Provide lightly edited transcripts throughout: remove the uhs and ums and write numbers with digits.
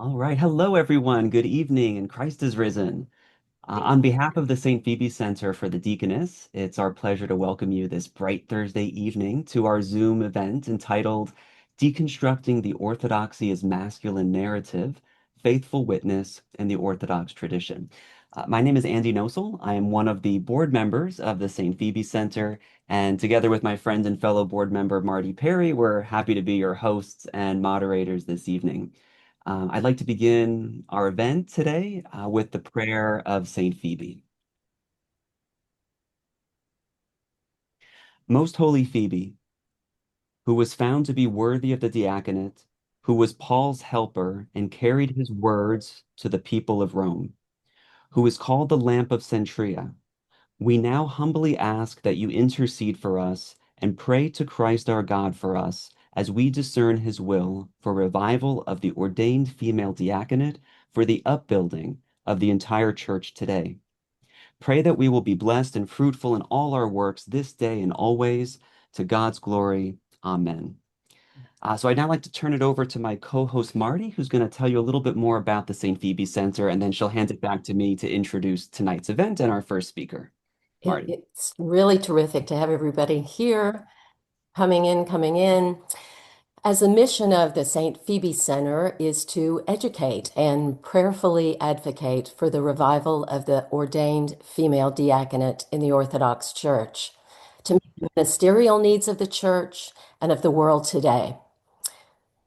All right. Hello, everyone. Good evening, and Christ is risen. On behalf of the St. Phoebe Center for the Deaconess, it's our pleasure to welcome you this bright Thursday evening to our Zoom event entitled Deconstructing the Orthodoxy as Masculine Narrative, Faithful Witness, and the Orthodox Tradition. My name is Andy Nosel. I am one of the board members of the St. Phoebe Center, and together with my friend and fellow board member Marty Perry, we're happy to be your hosts and moderators this evening. I'd like to begin our event today with the prayer of St. Phoebe. Most Holy Phoebe, who was found to be worthy of the diaconate, who was Paul's helper and carried his words to the people of Rome, who is called the Lamp of Centria, we now humbly ask that you intercede for us and pray to Christ our God for us as we discern his will for revival of the ordained female diaconate for the upbuilding of the entire church today. Pray that we will be blessed and fruitful in all our works this day and always. To God's glory. Amen. So I'd now like to turn it over to my co-host Marty, who's going to tell you a little bit more about the St. Phoebe Center, and then she'll hand it back to me to introduce tonight's event and our first speaker. Marty. It's really terrific to have everybody here coming in. As the mission of the St. Phoebe Center is to educate and prayerfully advocate for the revival of the ordained female diaconate in the Orthodox Church, to meet the ministerial needs of the church and of the world today.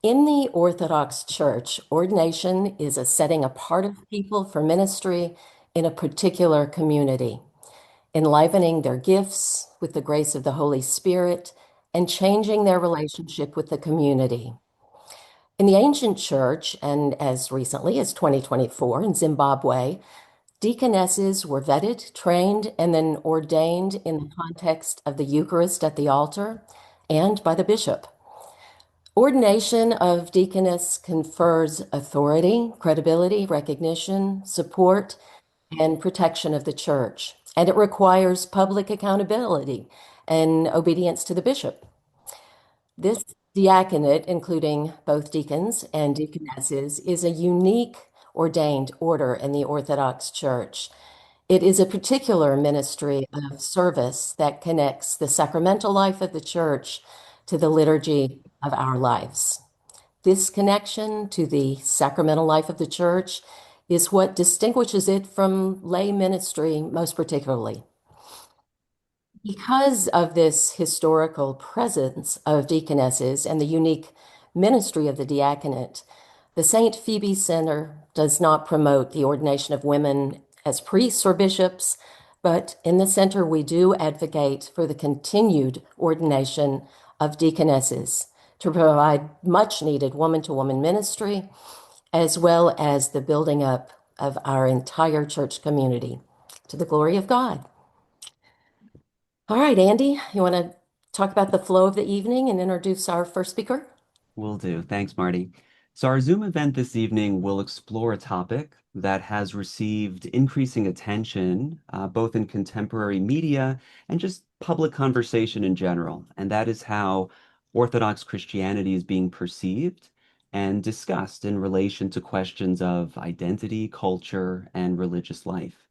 In the Orthodox Church, ordination is a setting apart of people for ministry in a particular community, enlivening their gifts with the grace of the Holy Spirit, and changing their relationship with the community. In the ancient church, and as recently as 2024 in Zimbabwe, deaconesses were vetted, trained, and then ordained in the context of the Eucharist at the altar and by the bishop. Ordination of deaconess confers authority, credibility, recognition, support, and protection of the church. And it requires public accountability and obedience to the bishop. This diaconate, including both deacons and deaconesses, is a unique ordained order in the Orthodox Church. It is a particular ministry of service that connects the sacramental life of the church to the liturgy of our lives. This connection to the sacramental life of the church is what distinguishes it from lay ministry most particularly. Because of this historical presence of deaconesses and the unique ministry of the diaconate, the St. Phoebe Center does not promote the ordination of women as priests or bishops, but in the center we do advocate for the continued ordination of deaconesses to provide much needed woman-to-woman ministry, as well as the building up of our entire church community to the glory of God. All right, Andy, you want to talk about the flow of the evening and introduce our first speaker? Will do. Thanks, Marty. So our Zoom event this evening will explore a topic that has received increasing attention, both in contemporary media and just public conversation in general, and that is how Orthodox Christianity is being perceived and discussed in relation to questions of identity, culture, and religious life.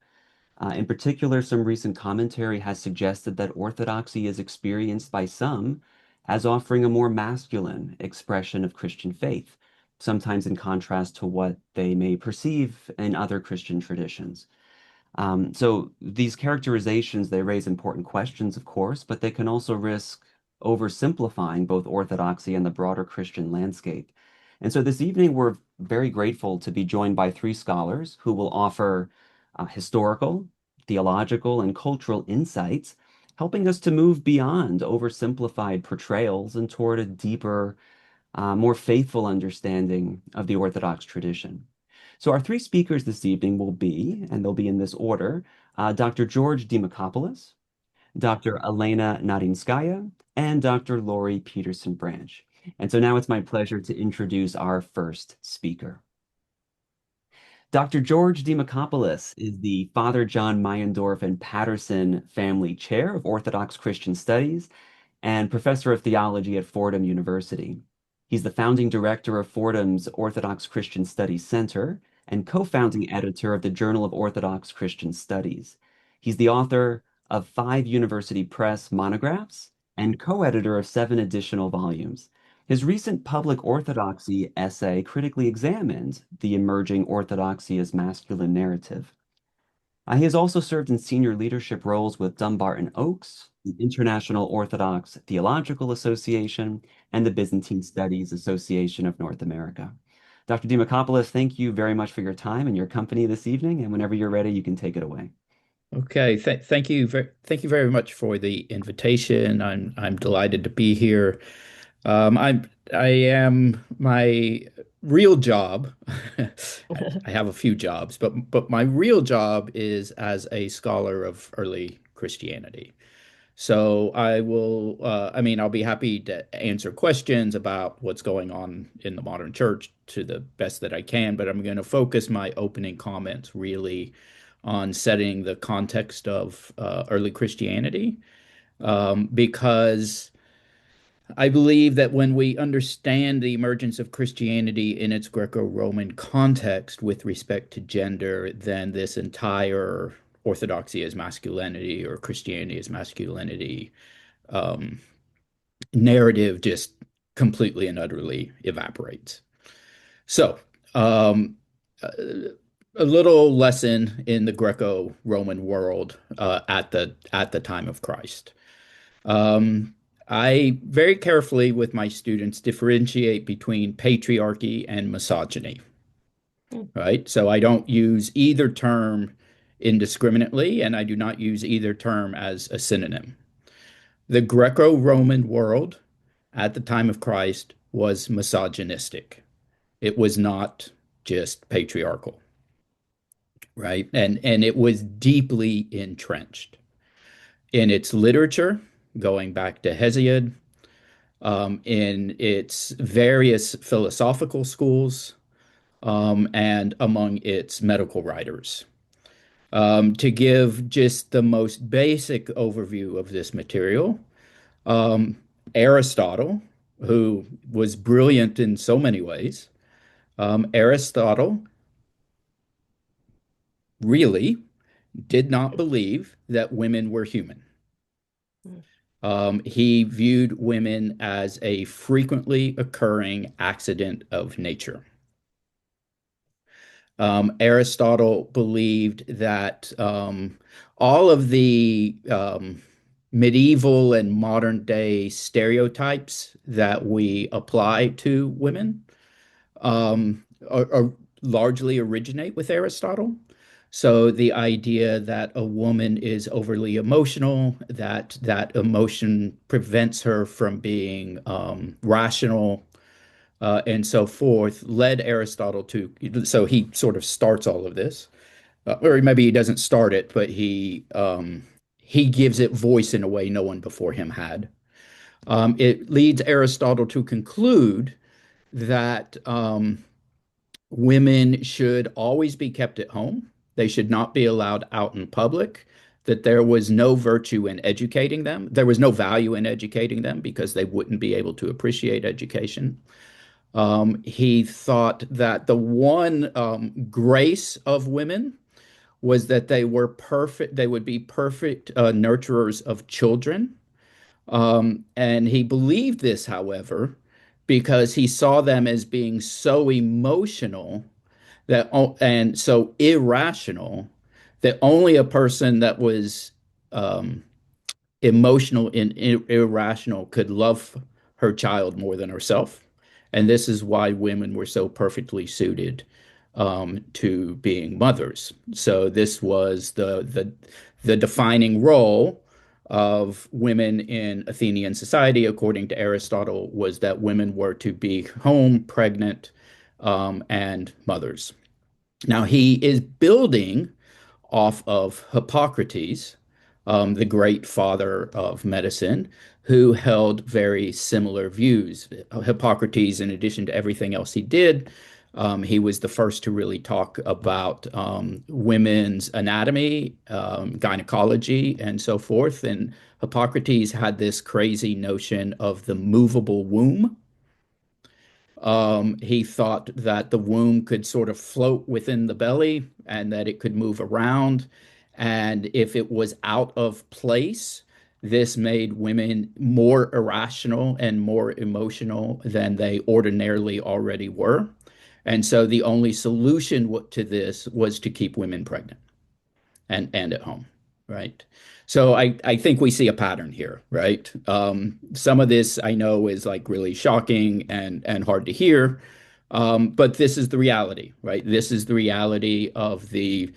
In particular, some recent commentary has suggested that Orthodoxy is experienced by some as offering a more masculine expression of Christian faith, sometimes in contrast to what they may perceive in other Christian traditions. So these characterizations, they raise important questions, of course, but they can also risk oversimplifying both Orthodoxy and the broader Christian landscape. And so this evening, we're very grateful to be joined by three scholars who will offer historical, theological, and cultural insights, helping us to move beyond oversimplified portrayals and toward a deeper, more faithful understanding of the Orthodox tradition. So our three speakers this evening will be, and they'll be in this order, Dr. George Demakopoulos, Dr. Elena Nadinskaya, and Dr. Lori Peterson Branch. And so now it's my pleasure to introduce our first speaker. Dr. George Demakopoulos is the Father John Meyendorff and Patterson Family Chair of Orthodox Christian Studies and Professor of Theology at Fordham University. He's the founding director of Fordham's Orthodox Christian Studies Center and co-founding editor of the Journal of Orthodox Christian Studies. He's the author of 5 University Press monographs and co-editor of 7 additional volumes. His recent Public Orthodoxy essay critically examined the emerging orthodoxy as masculine narrative. He has also served in senior leadership roles with Dunbar and Oakes, the International Orthodox Theological Association, and the Byzantine Studies Association of North America. Dr. Dimakopoulos, thank you very much for your time and your company this evening, and whenever you're ready, you can take it away. Okay, thank you very much for the invitation. I'm delighted to be here. I am my real job. I have a few jobs, but my real job is as a scholar of early Christianity. So I'll be happy to answer questions about what's going on in the modern church to the best that I can, but I'm going to focus my opening comments really on setting the context of early Christianity, because I believe that when we understand the emergence of Christianity in its Greco-Roman context with respect to gender, then this entire Orthodoxy as masculinity or Christianity as masculinity um, narrative just completely and utterly evaporates. So, um, a little lesson in the Greco-Roman world at the time of Christ. Um, I very carefully with my students differentiate between patriarchy and misogyny, right? So I don't use either term indiscriminately, and I do not use either term as a synonym. The Greco-Roman world at the time of Christ was misogynistic. It was not just patriarchal, right? And it was deeply entrenched in its literature, going back to Hesiod, in its various philosophical schools, and among its medical writers. To give just the most basic overview of this material, um, Aristotle, who was brilliant in so many ways, Aristotle really did not believe that women were human. He viewed women as a frequently occurring accident of nature. Aristotle believed that all of the medieval and modern day stereotypes that we apply to women are largely originate with Aristotle. So the idea that a woman is overly emotional, that emotion prevents her from being rational, and so forth, led Aristotle to. So he sort of starts all of this, or maybe he doesn't start it, but he gives it voice in a way no one before him had. It leads Aristotle to conclude that women should always be kept at home. They should not be allowed out in public, that there was no virtue in educating them. There was no value in educating them because they wouldn't be able to appreciate education. He thought that the one grace of women was that they were perfect, they would be perfect nurturers of children. And he believed this, however, because he saw them as being so emotional that and so irrational that only a person that was um, emotional and irrational could love her child more than herself. And this is why women were so perfectly suited to being mothers. So this was the defining role of women in Athenian society, according to Aristotle, was that women were to be home, pregnant, and mothers. Now he is building off of Hippocrates, the great father of medicine, who held very similar views. Hippocrates, in addition to everything else he did, he was the first to really talk about women's anatomy, gynecology, and so forth. And Hippocrates had this crazy notion of the movable womb. He thought that the womb could sort of float within the belly and that it could move around. And if it was out of place, this made women more irrational and more emotional than they ordinarily already were. And so the only solution to this was to keep women pregnant and at home, right? So I think we see a pattern here, right? Some of this I know is like really shocking and hard to hear, but this is the reality, right? This is the reality of the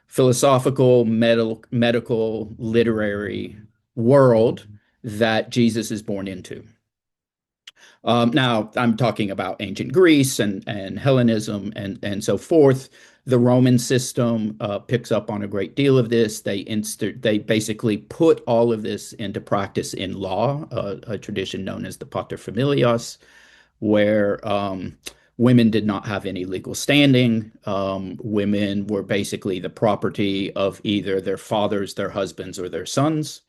philosophical, medical, literary world that Jesus is born into. Now, I'm talking about ancient Greece and Hellenism and so forth. The Roman system picks up on a great deal of this. They basically put all of this into practice in law, a tradition known as the paterfamilias, where women did not have any legal standing. Women were basically the property of either their fathers, their husbands, or their sons.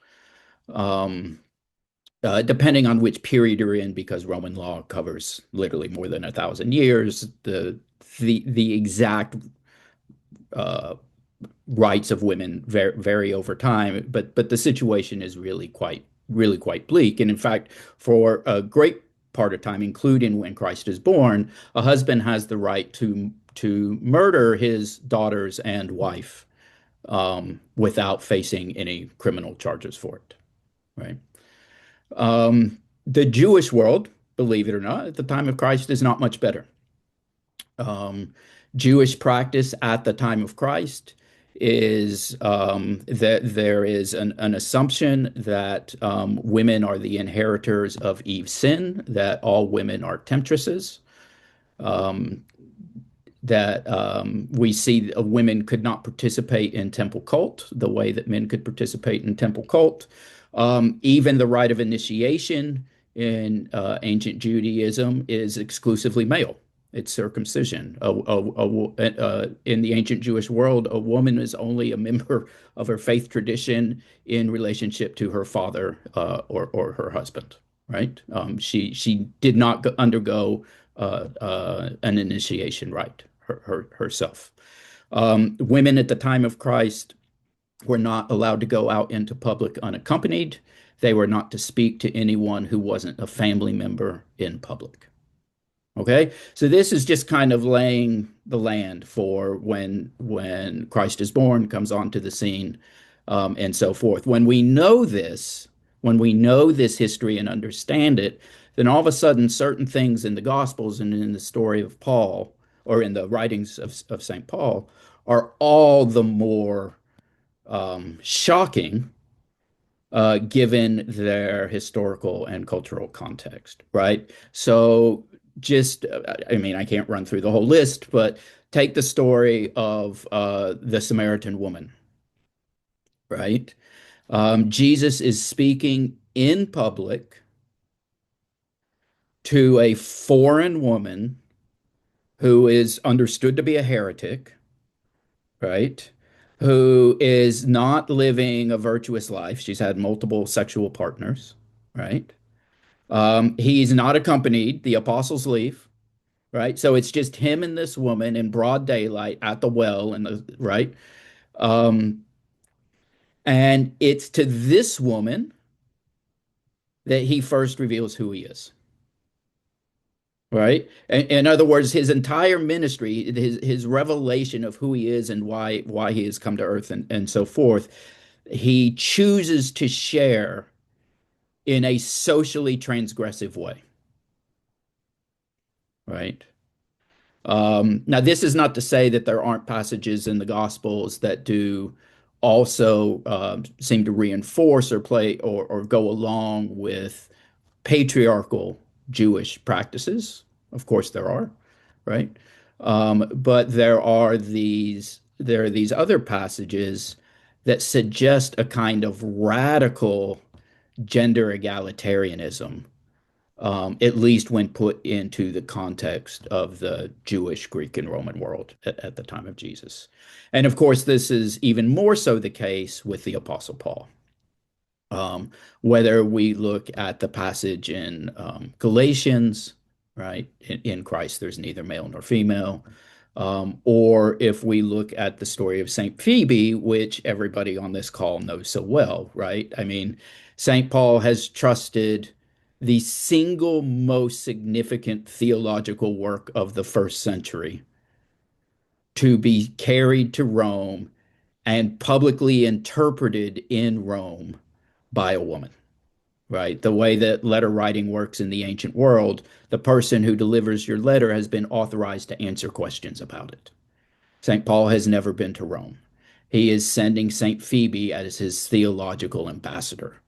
Depending on which period you're in, because Roman law covers literally more than 1,000 years, the exact uh, rights of women vary over time, but the situation is really quite bleak. And in fact, for a great part of time, including when Christ is born, a husband has the right to murder his daughters and wife without facing any criminal charges for it, right? The Jewish world, believe it or not, at the time of Christ is not much better. Jewish practice at the time of Christ is that there is an assumption that women are the inheritors of Eve's sin, that all women are temptresses, that we see women could not participate in temple cult the way that men could participate in temple cult. Even the rite of initiation in ancient Judaism is exclusively male. It's circumcision. In the ancient Jewish world, a woman is only a member of her faith tradition in relationship to her father or her husband, right? She did not undergo an initiation rite herself. Women at the time of Christ were not allowed to go out into public unaccompanied. They were not to speak to anyone who wasn't a family member in public. Okay, so this is just kind of laying the land for when Christ is born, comes onto the scene, and so forth. When we know this history and understand it, then all of a sudden, certain things in the Gospels and in the story of Paul, or in the writings of St. Paul, are all the more shocking given their historical and cultural context, right? So just, I mean, I can't run through the whole list, but take the story of the Samaritan woman, right? Jesus is speaking in public to a foreign woman who is understood to be a heretic, right? Who is not living a virtuous life. She's had multiple sexual partners, right? He's not accompanied. The apostles leave, right? So it's just him and this woman in broad daylight at the well, right? Um, and it's to this woman that he first reveals who he is. Right. In other words, his entire ministry, his revelation of who he is and why he has come to earth and so forth, he chooses to share in a socially transgressive way. Right. Now, this is not to say that there aren't passages in the Gospels that do also seem to reinforce or play or go along with patriarchal Jewish practices. Of course, there are, right? But there are these other passages that suggest a kind of radical gender egalitarianism, at least when put into the context of the Jewish, Greek, and Roman world at the time of Jesus. And of course, this is even more so the case with the Apostle Paul. Whether we look at the passage in Galatians, right? In Christ, there's neither male nor female. Or if we look at the story of St. Phoebe, which everybody on this call knows so well, right? I mean, St. Paul has trusted the single most significant theological work of the first century to be carried to Rome and publicly interpreted in Rome by a woman, right? The way that letter writing works in the ancient world, the person who delivers your letter has been authorized to answer questions about it. St. Paul has never been to Rome. He is sending St. Phoebe as his theological ambassador,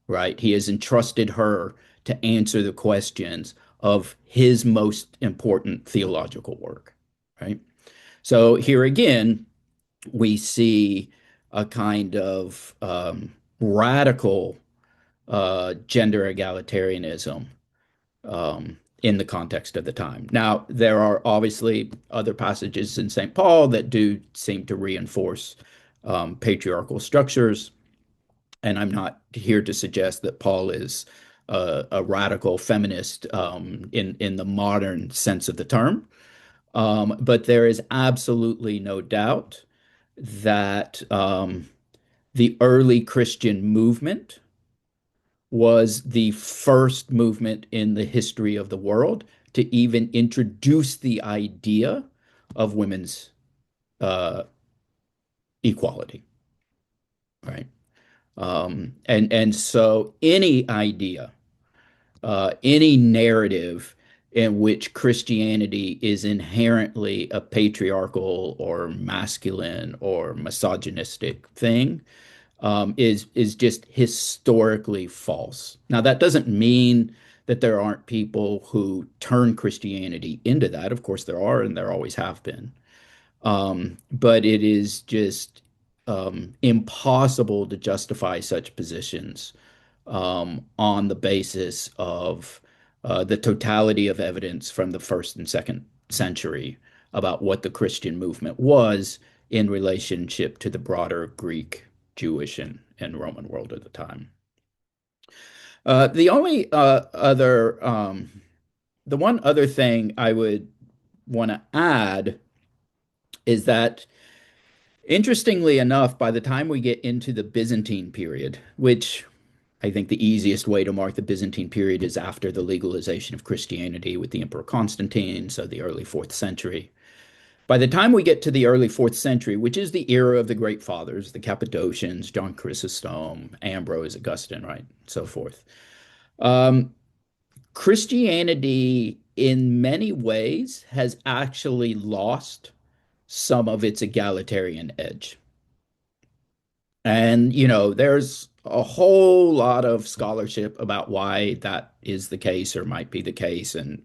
right? He has entrusted her to answer the questions of his most important theological work, right? So here again, we see a kind of radical gender egalitarianism in the context of the time. Now, there are obviously other passages in St. Paul that do seem to reinforce patriarchal structures, and I'm not here to suggest that Paul is a radical feminist in the modern sense of the term. But there is absolutely no doubt that the early Christian movement was the first movement in the history of the world to even introduce the idea of women's uh, equality, right? And so any idea, any narrative in which Christianity is inherently a patriarchal or masculine or misogynistic thing is just historically false. Now, that doesn't mean that there aren't people who turn Christianity into that. Of course, there are, and there always have been. But it is just impossible to justify such positions on the basis of the totality of evidence from the first and second century about what the Christian movement was in relationship to the broader Greek, Jewish, and Roman world at the time. The only the one other thing I would want to add is that, interestingly enough, by the time we get into the Byzantine period, which I think the easiest way to mark the Byzantine period is after the legalization of Christianity with the Emperor Constantine, so the early fourth century. By the time we get to the early fourth century, which is the era of the great fathers, the Cappadocians, John Chrysostom, Ambrose, Augustine, right, so forth, Christianity, in many ways, has actually lost some of its egalitarian edge. And, there's a whole lot of scholarship about why that is the case or might be the case. And,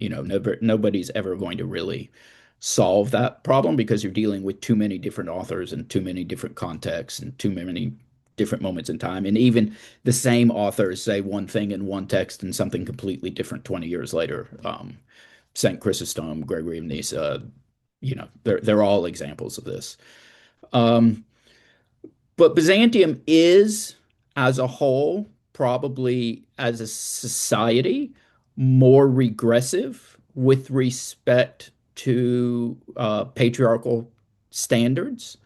nobody's ever going to really solve that problem because you're dealing with too many different authors and too many different contexts and too many different moments in time. And even the same authors say one thing in one text and something completely different 20 years later. St. Chrysostom, Gregory of Nyssa, they're all examples of this. But Byzantium is, as a whole, probably as a society, more regressive with respect to patriarchal standards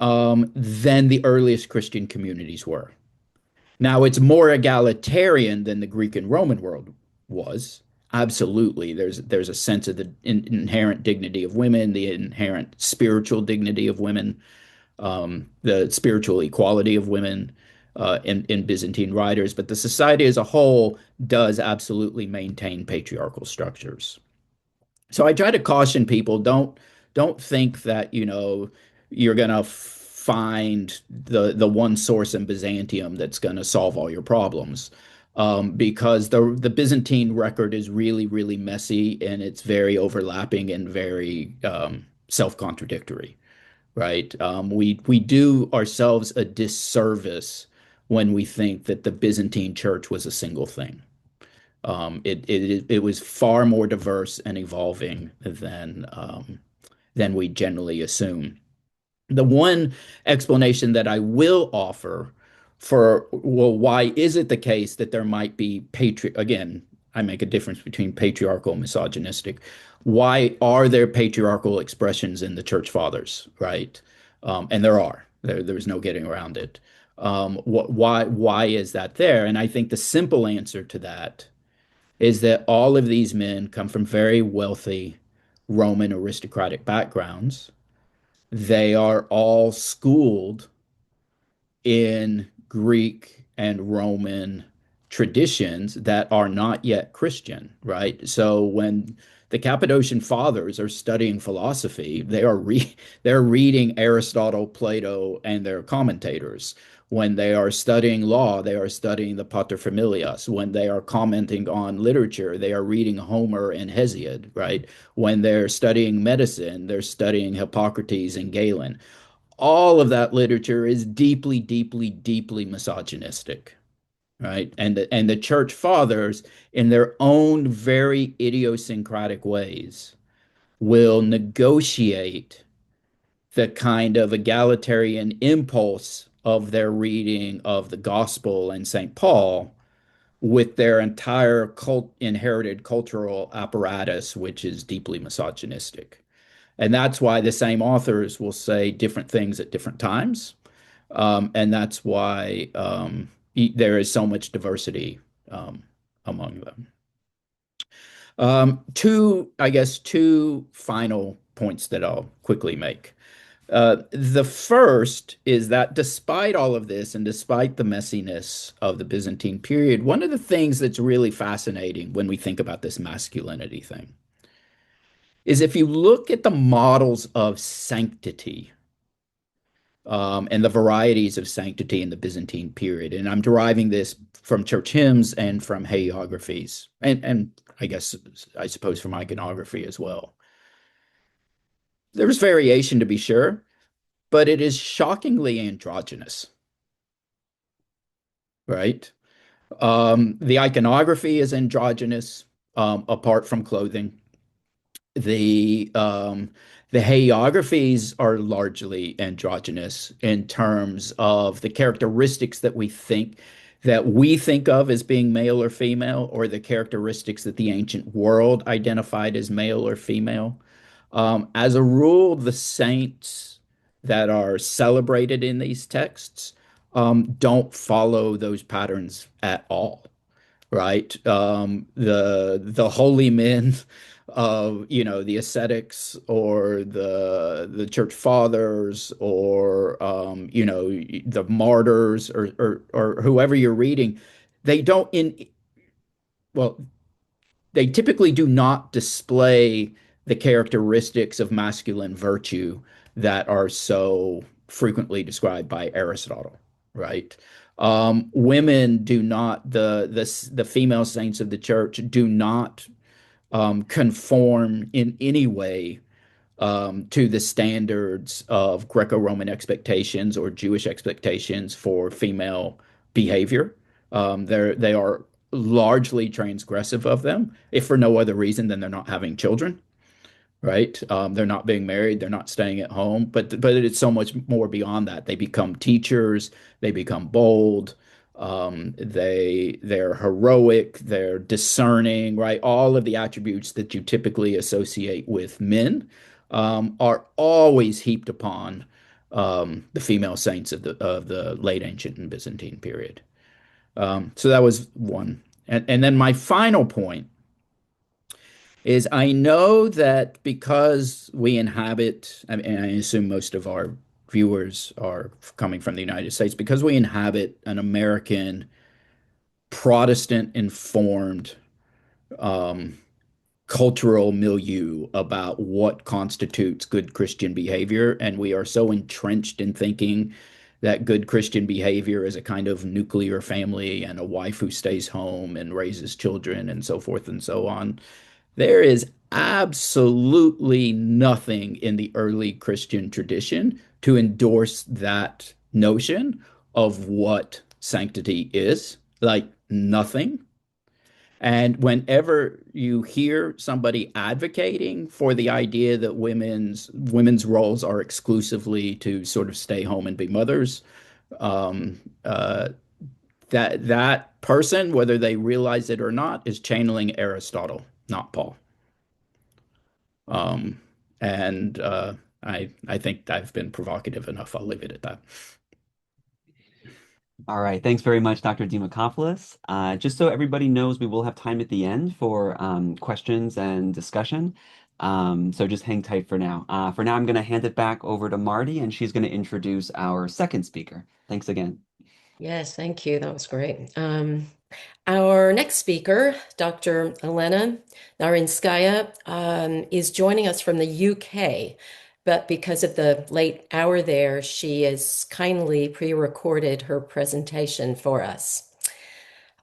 than the earliest Christian communities were. Now, it's more egalitarian than the Greek and Roman world was. Absolutely. There's a sense of the inherent dignity of women, the inherent spiritual dignity of women, the spiritual equality of women in Byzantine writers, but the society as a whole does absolutely maintain patriarchal structures. So I try to caution people, don't think that, you're gonna find the one source in Byzantium that's gonna solve all your problems. Because the Byzantine record is really, really messy and it's very overlapping and very self-contradictory, right? We do ourselves a disservice when we think that the Byzantine church was a single thing. It was far more diverse and evolving than we generally assume. The one explanation that I will offer for, well, why is it the case that there might be again, I make a difference between patriarchal and misogynistic. Why are there patriarchal expressions in the church fathers, right? And there are. There's no getting around it. Why is that there? And I think the simple answer to that is that all of these men come from very wealthy Roman aristocratic backgrounds. They are all schooled in Greek and Roman traditions that are not yet Christian, right? So when the Cappadocian Fathers are studying philosophy, they're reading Aristotle, Plato, and their commentators. When they are studying law, they are studying the Paterfamilias. When they are commenting on literature, they are reading Homer and Hesiod, right? When they're studying medicine, they're studying Hippocrates and Galen. All of that literature is deeply, deeply, deeply misogynistic, right? And the church fathers, in their own very idiosyncratic ways, will negotiate the kind of egalitarian impulse of their reading of the gospel and St. Paul with their entire inherited cultural apparatus, which is deeply misogynistic. And that's why the same authors will say different things at different times. And that's why there is so much diversity among them. Two final points that I'll quickly make. The first is that despite all of this and despite the messiness of the Byzantine period, one of the things that's really fascinating when we think about this masculinity thing is if you look at the models of sanctity and the varieties of sanctity in the Byzantine period, and I'm deriving this from church hymns and from hagiographies, and I suppose from iconography as well. There's variation to be sure, but it is shockingly androgynous, right? The iconography is androgynous, apart from clothing. The hagiographies are largely androgynous in terms of the characteristics that we think of as being male or female, or the characteristics that the ancient world identified as male or female. As a rule, the saints that are celebrated in these texts don't follow those patterns at all, right? The holy men of the ascetics or the church fathers or the martyrs or whoever you're reading, they don't in well they typically do not display the characteristics of masculine virtue that are so frequently described by Aristotle, right? Women do not, the female saints of the church do not conform in any way to the standards of Greco-Roman expectations or Jewish expectations for female behavior. They are largely transgressive of them, if for no other reason than they're not having children, right? They're not being married, they're not staying at home, but it's so much more beyond that. They become teachers, they become bold, they're heroic, they're discerning, right? All of the attributes that you typically associate with men are always heaped upon the female saints of the late ancient and Byzantine period. So that was one. And then my final point is I know that because we inhabit, and I assume most of our viewers are coming from the United States, because we inhabit an American Protestant informed cultural milieu about what constitutes good Christian behavior. And we are so entrenched in thinking that good Christian behavior is a kind of nuclear family and a wife who stays home and raises children and so forth and so on. There is absolutely nothing in the early Christian tradition to endorse that notion of what sanctity is. Like nothing. And whenever you hear somebody advocating for the idea that women's roles are exclusively to sort of stay home and be mothers, um, uh, that person, whether they realize it or not, is channeling Aristotle, not Paul. And I think I've been provocative enough. I'll leave it at that. All right. Thanks very much, Dr. Demakopoulos. Just so everybody knows, we will have time at the end for questions and discussion. So just hang tight for now. For now, I'm going to hand it back over to Marty, and she's going to introduce our second speaker. Thanks again. Yes, thank you. That was great. Our next speaker, Dr. Elena Narinskaya, is joining us from the UK, but because of the late hour there, she has kindly pre-recorded her presentation for us.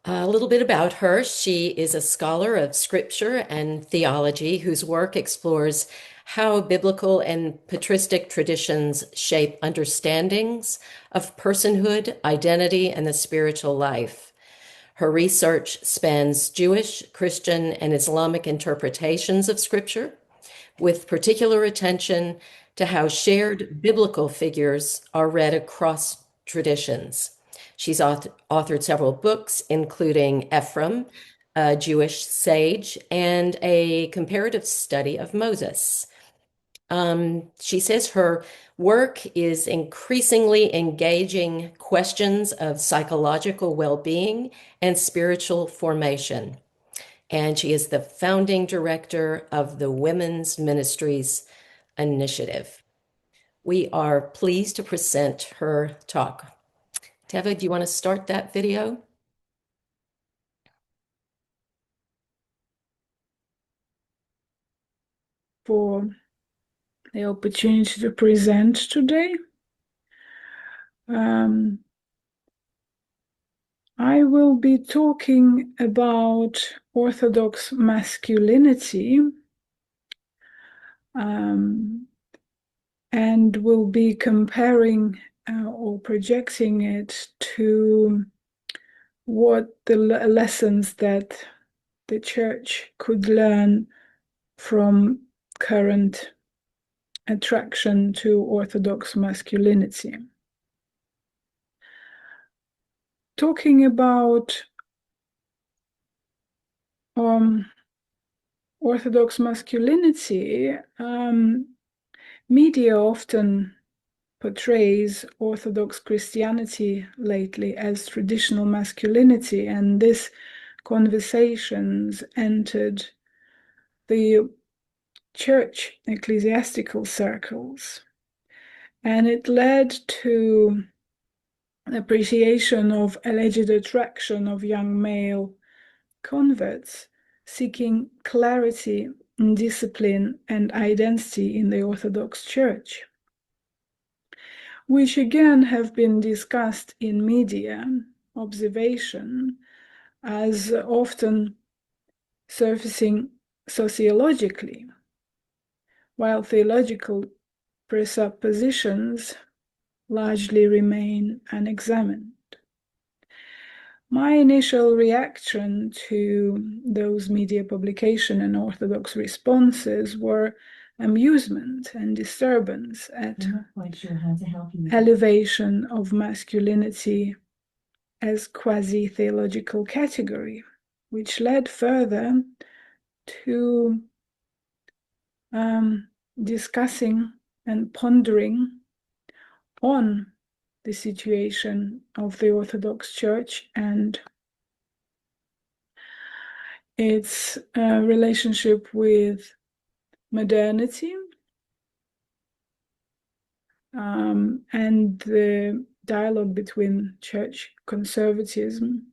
A little bit about her. She is a scholar of scripture and theology whose work explores how biblical and patristic traditions shape understandings of personhood, identity, and the spiritual life. Her research spans Jewish, Christian, and Islamic interpretations of scripture, with particular attention to how shared biblical figures are read across traditions. She's authored several books, including Ephraim, a Jewish sage, and a comparative study of Moses. She says her work is increasingly engaging questions of psychological well-being and spiritual formation. And she is the founding director of the Women's Ministries Initiative. We are pleased to present her talk. Teva, do you want to start that video? For the opportunity to present today. I will be talking about Orthodox masculinity and will be comparing or projecting it to what the lessons that the Church could learn from current attraction to Orthodox masculinity. Talking about Orthodox masculinity, media often portrays Orthodox Christianity lately as traditional masculinity, and this conversations entered the church ecclesiastical circles, and it led to appreciation of alleged attraction of young male converts seeking clarity, discipline, and identity in the Orthodox Church, which again have been discussed in media observation as often surfacing sociologically, while theological presuppositions largely remain unexamined. My initial reaction to those media publication and Orthodox responses were amusement and disturbance at elevation of masculinity as quasi-theological category, which led further to discussing and pondering on the situation of the Orthodox Church and its relationship with modernity and the dialogue between church conservatism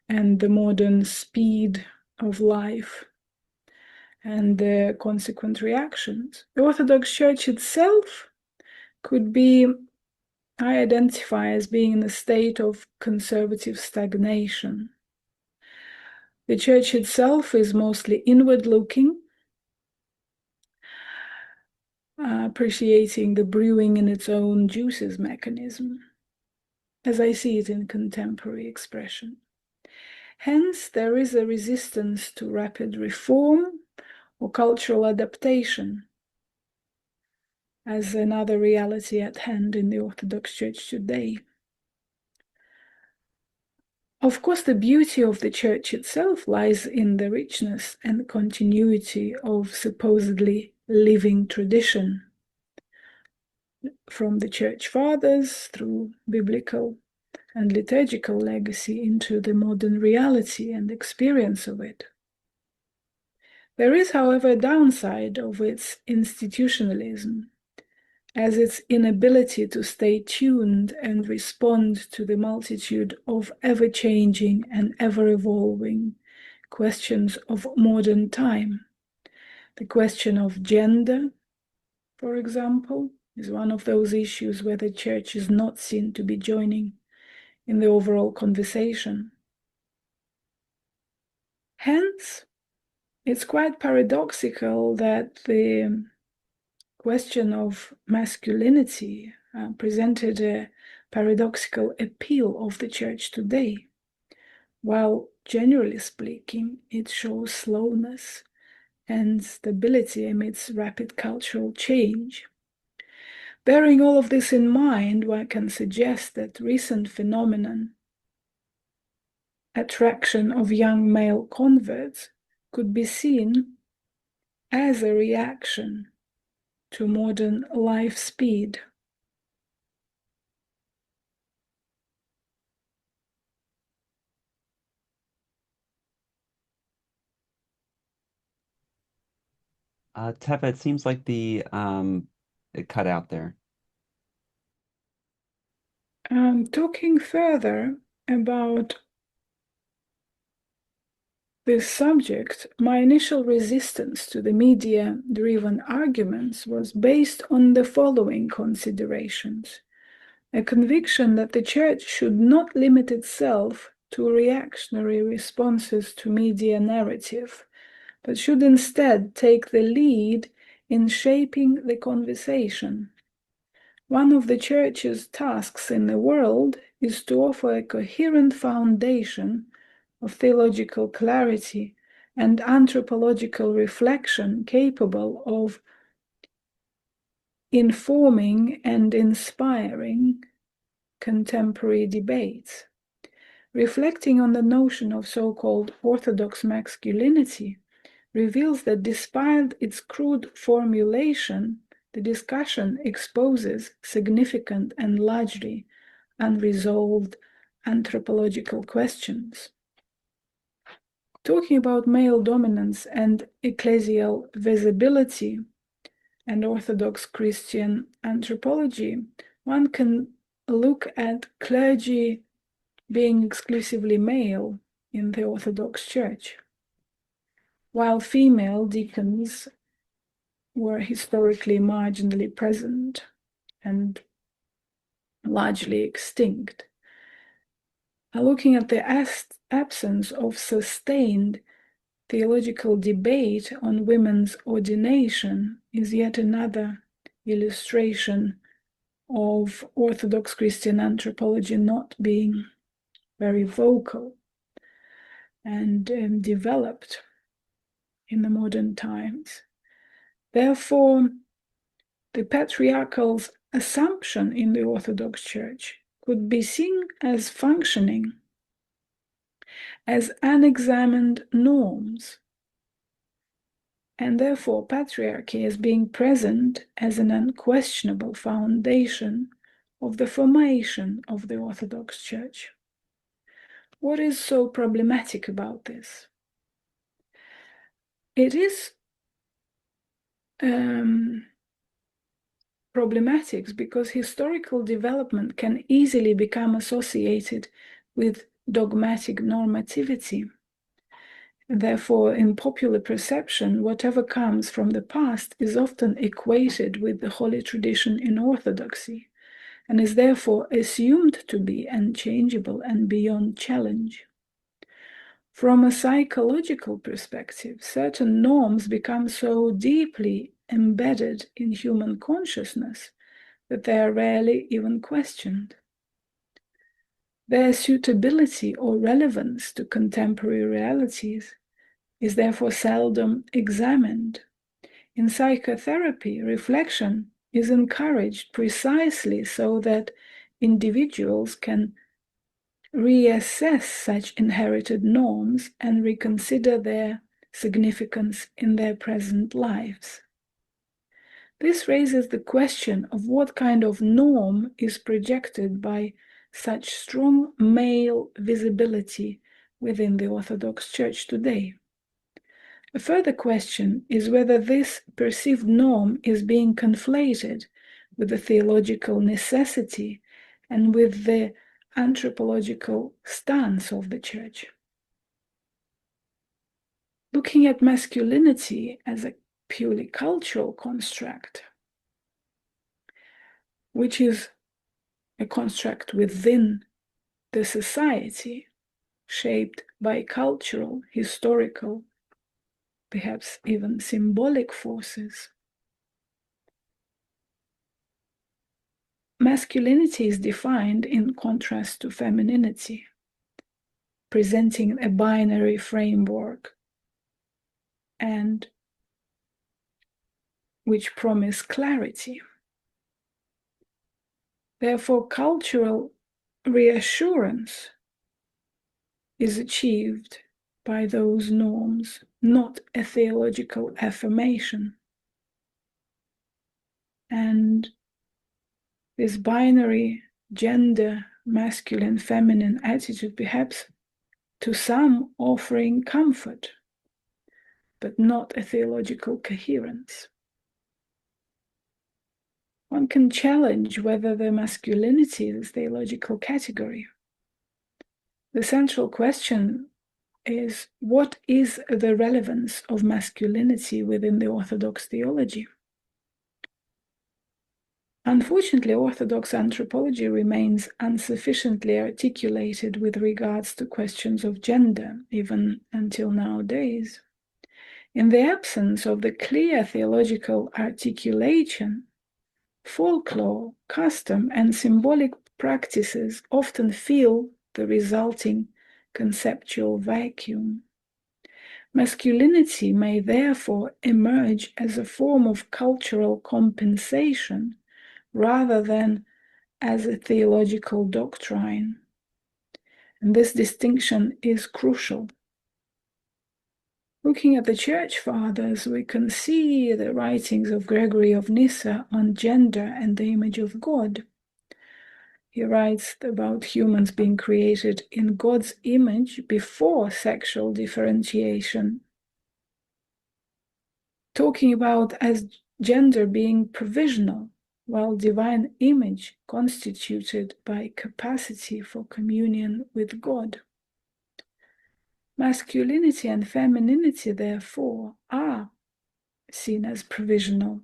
and the modern speed of life and the consequent reactions. The Orthodox Church itself could be, I identify as being in a state of conservative stagnation. The Church itself is mostly inward-looking, appreciating the brewing in its own juices mechanism, as I see it in contemporary expression. Hence, there is a resistance to rapid reform or cultural adaptation as another reality at hand in the Orthodox Church today. Of course, the beauty of the church itself lies in the richness and continuity of supposedly living tradition from the church fathers through biblical and liturgical legacy into the modern reality and experience of it. There is, however, a downside of its institutionalism, as its inability to stay tuned and respond to the multitude of ever-changing and ever-evolving questions of modern time. The question of gender, for example, is one of those issues where the church is not seen to be joining in the overall conversation. Hence, it's quite paradoxical that the question of masculinity presented a paradoxical appeal of the church today, while generally speaking, it shows slowness and stability amidst rapid cultural change. Bearing all of this in mind, one can suggest that recent phenomenon, attraction of young male converts, could be seen as a reaction to modern life speed. Tefa, it seems like it cut out there. Talking further about this subject, my initial resistance to the media-driven arguments was based on the following considerations: a conviction that the church should not limit itself to reactionary responses to media narrative, but should instead take the lead in shaping the conversation. One of the church's tasks in the world is to offer a coherent foundation of theological clarity and anthropological reflection capable of informing and inspiring contemporary debates. Reflecting on the notion of so-called Orthodox masculinity reveals that despite its crude formulation, the discussion exposes significant and largely unresolved anthropological questions. Talking about male dominance and ecclesial visibility and Orthodox Christian anthropology, one can look at clergy being exclusively male in the Orthodox Church, while female deacons were historically marginally present and largely extinct. Looking at the absence of sustained theological debate on women's ordination is yet another illustration of Orthodox Christian anthropology not being very vocal and developed in the modern times. Therefore, the patriarchal assumption in the Orthodox Church could be seen as functioning as unexamined norms, and therefore patriarchy as being present as an unquestionable foundation of the formation of the Orthodox Church. What is so problematic about this? It is problematic because historical development can easily become associated with dogmatic normativity. Therefore, in popular perception, whatever comes from the past is often equated with the holy tradition in Orthodoxy, and is therefore assumed to be unchangeable and beyond challenge. From a psychological perspective, certain norms become so deeply embedded in human consciousness that they are rarely even questioned. Their suitability or relevance to contemporary realities is therefore seldom examined. In psychotherapy, reflection is encouraged precisely so that individuals can reassess such inherited norms and reconsider their significance in their present lives. This raises the question of what kind of norm is projected by such strong male visibility within the Orthodox Church today. A further question is whether this perceived norm is being conflated with the theological necessity and with the anthropological stance of the Church. Looking at masculinity as a purely cultural construct, which is a construct within the society, shaped by cultural, historical, perhaps even symbolic forces. Masculinity is defined in contrast to femininity, presenting a binary framework and which promise clarity. Therefore, cultural reassurance is achieved by those norms, not a theological affirmation. And this binary gender, masculine, feminine attitude, perhaps to some offering comfort, but not a theological coherence. One can challenge whether the masculinity is a theological category. The central question is, what is the relevance of masculinity within the Orthodox theology? Unfortunately, Orthodox anthropology remains insufficiently articulated with regards to questions of gender, even until nowadays. In the absence of the clear theological articulation, folklore, custom, and symbolic practices often fill the resulting conceptual vacuum. Masculinity may therefore emerge as a form of cultural compensation rather than as a theological doctrine. And this distinction is crucial. Looking at the Church Fathers, we can see the writings of Gregory of Nyssa on gender and the image of God. He writes about humans being created in God's image before sexual differentiation, talking about as gender being provisional, while divine image constituted by capacity for communion with God. Masculinity and femininity, therefore, are seen as provisional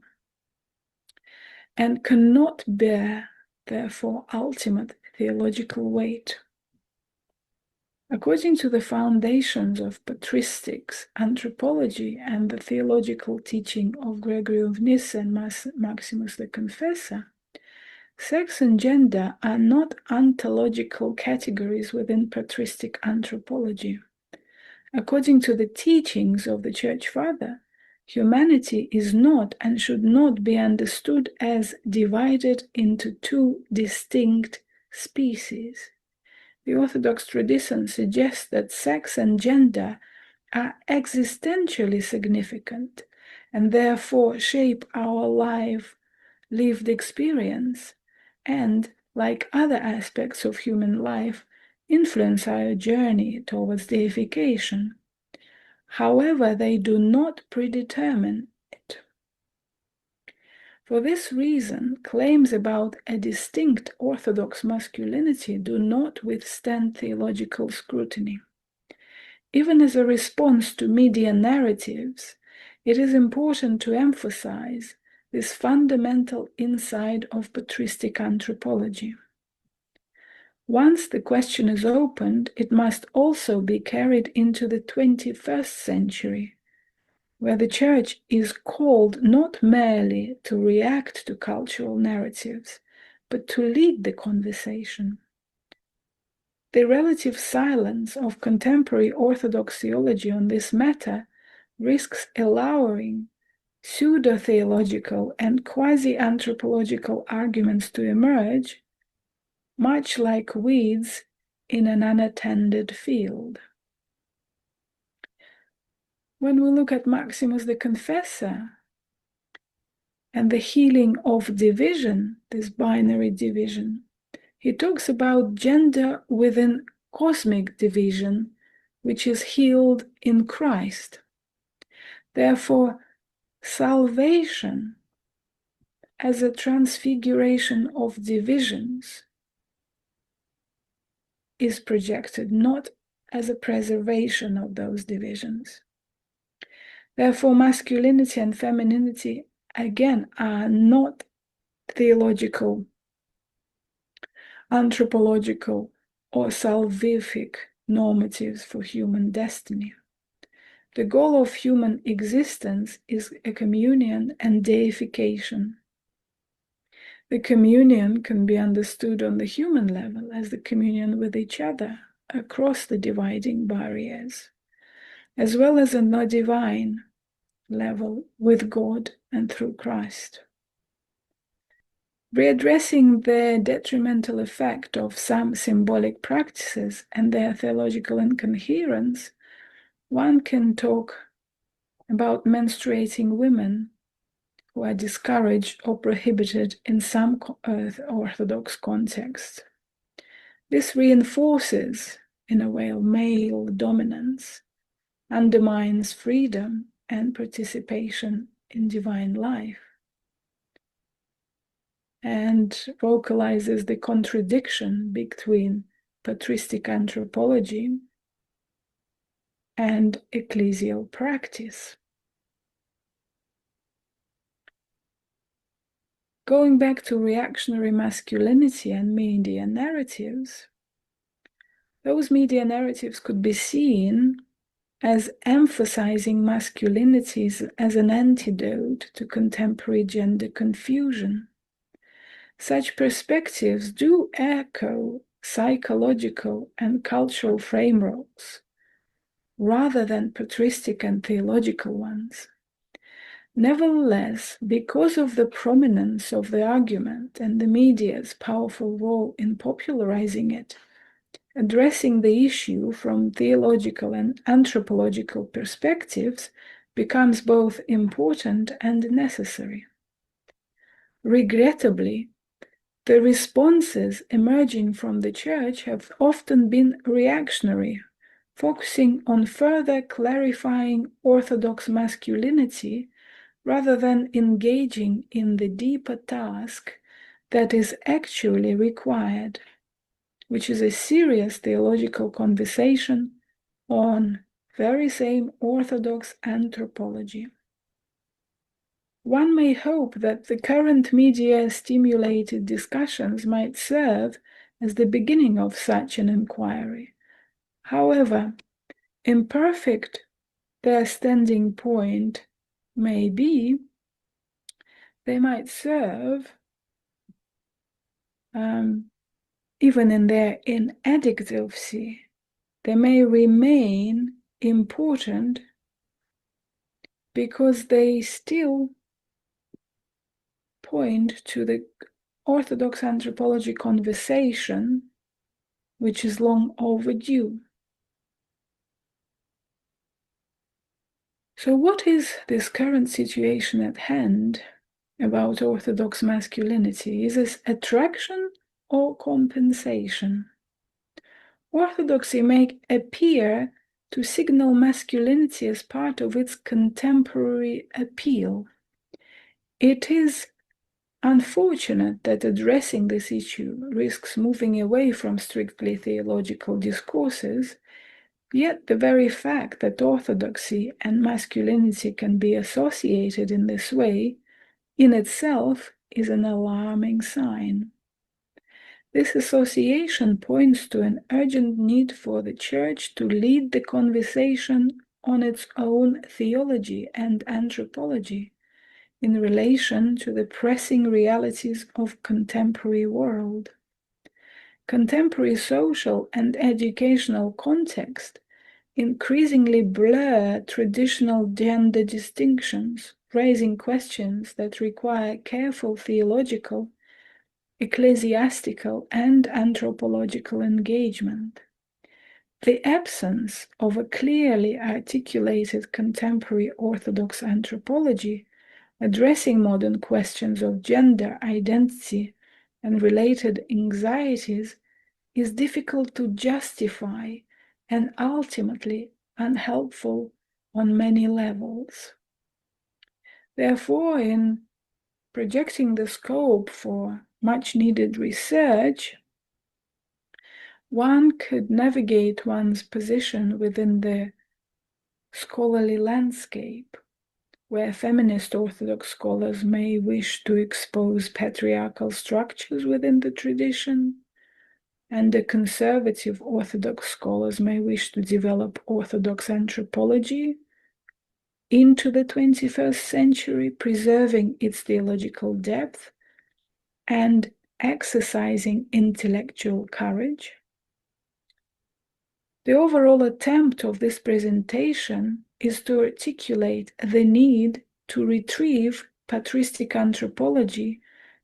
and cannot bear, therefore, ultimate theological weight. According to the foundations of patristics, anthropology, and the theological teaching of Gregory of Nyssa and Maximus the Confessor, sex and gender are not ontological categories within patristic anthropology. According to the teachings of the Church Father, humanity is not and should not be understood as divided into two distinct species. The Orthodox tradition suggests that sex and gender are existentially significant and therefore shape our lived experience and, like other aspects of human life, influence our journey towards deification. However, they do not predetermine it. For this reason, claims about a distinct Orthodox masculinity do not withstand theological scrutiny. Even as a response to media narratives, it is important to emphasize this fundamental insight of patristic anthropology. Once the question is opened, it must also be carried into the 21st century, where the Church is called not merely to react to cultural narratives, but to lead the conversation. The relative silence of contemporary Orthodox theology on this matter risks allowing pseudo-theological and quasi-anthropological arguments to emerge, much like weeds in an unattended field. When we look at Maximus the Confessor and the healing of division, this binary division, he talks about gender within cosmic division, which is healed in Christ. Therefore, salvation as a transfiguration of divisions is projected, not as a preservation of those divisions. Therefore, masculinity and femininity, again, are not theological, anthropological, or salvific normatives for human destiny. The goal of human existence is a communion and deification. The communion can be understood on the human level as the communion with each other across the dividing barriers, as well as on the divine level with God and through Christ. Readdressing the detrimental effect of some symbolic practices and their theological incoherence, one can talk about menstruating women who are discouraged or prohibited in some Orthodox contexts. This reinforces, in a way, male dominance, undermines freedom and participation in divine life, and vocalizes the contradiction between patristic anthropology and ecclesial practice. Going back to reactionary masculinity and media narratives, those media narratives could be seen as emphasizing masculinities as an antidote to contemporary gender confusion. Such perspectives do echo psychological and cultural frameworks rather than patristic and theological ones. Nevertheless, because of the prominence of the argument and the media's powerful role in popularizing it, addressing the issue from theological and anthropological perspectives becomes both important and necessary. Regrettably, the responses emerging from the Church have often been reactionary, focusing on further clarifying Orthodox masculinity rather than engaging in the deeper task that is actually required, which is a serious theological conversation on very same Orthodox anthropology. One may hope that the current media-stimulated discussions might serve as the beginning of such an inquiry. However, imperfect their standing point may be, they might serve, even in their inadequacy, they may remain important because they still point to the Orthodox anthropology conversation, which is long overdue. So what is this current situation at hand about Orthodox masculinity? Is this attraction or compensation? Orthodoxy may appear to signal masculinity as part of its contemporary appeal. It is unfortunate that addressing this issue risks moving away from strictly theological discourses, yet the very fact that orthodoxy and masculinity can be associated in this way in itself is an alarming sign. This association points to an urgent need for the Church to lead the conversation on its own theology and anthropology in relation to the pressing realities of contemporary world. Contemporary social and educational context increasingly blur traditional gender distinctions, raising questions that require careful theological, ecclesiastical and anthropological engagement. The absence of a clearly articulated contemporary Orthodox anthropology addressing modern questions of gender, identity, and related anxieties is difficult to justify and ultimately unhelpful on many levels. Therefore, in projecting the scope for much needed research, one could navigate one's position within the scholarly landscape, where feminist Orthodox scholars may wish to expose patriarchal structures within the tradition, and the conservative Orthodox scholars may wish to develop Orthodox anthropology into the 21st century, preserving its theological depth and exercising intellectual courage. The overall attempt of this presentation is to articulate the need to retrieve patristic anthropology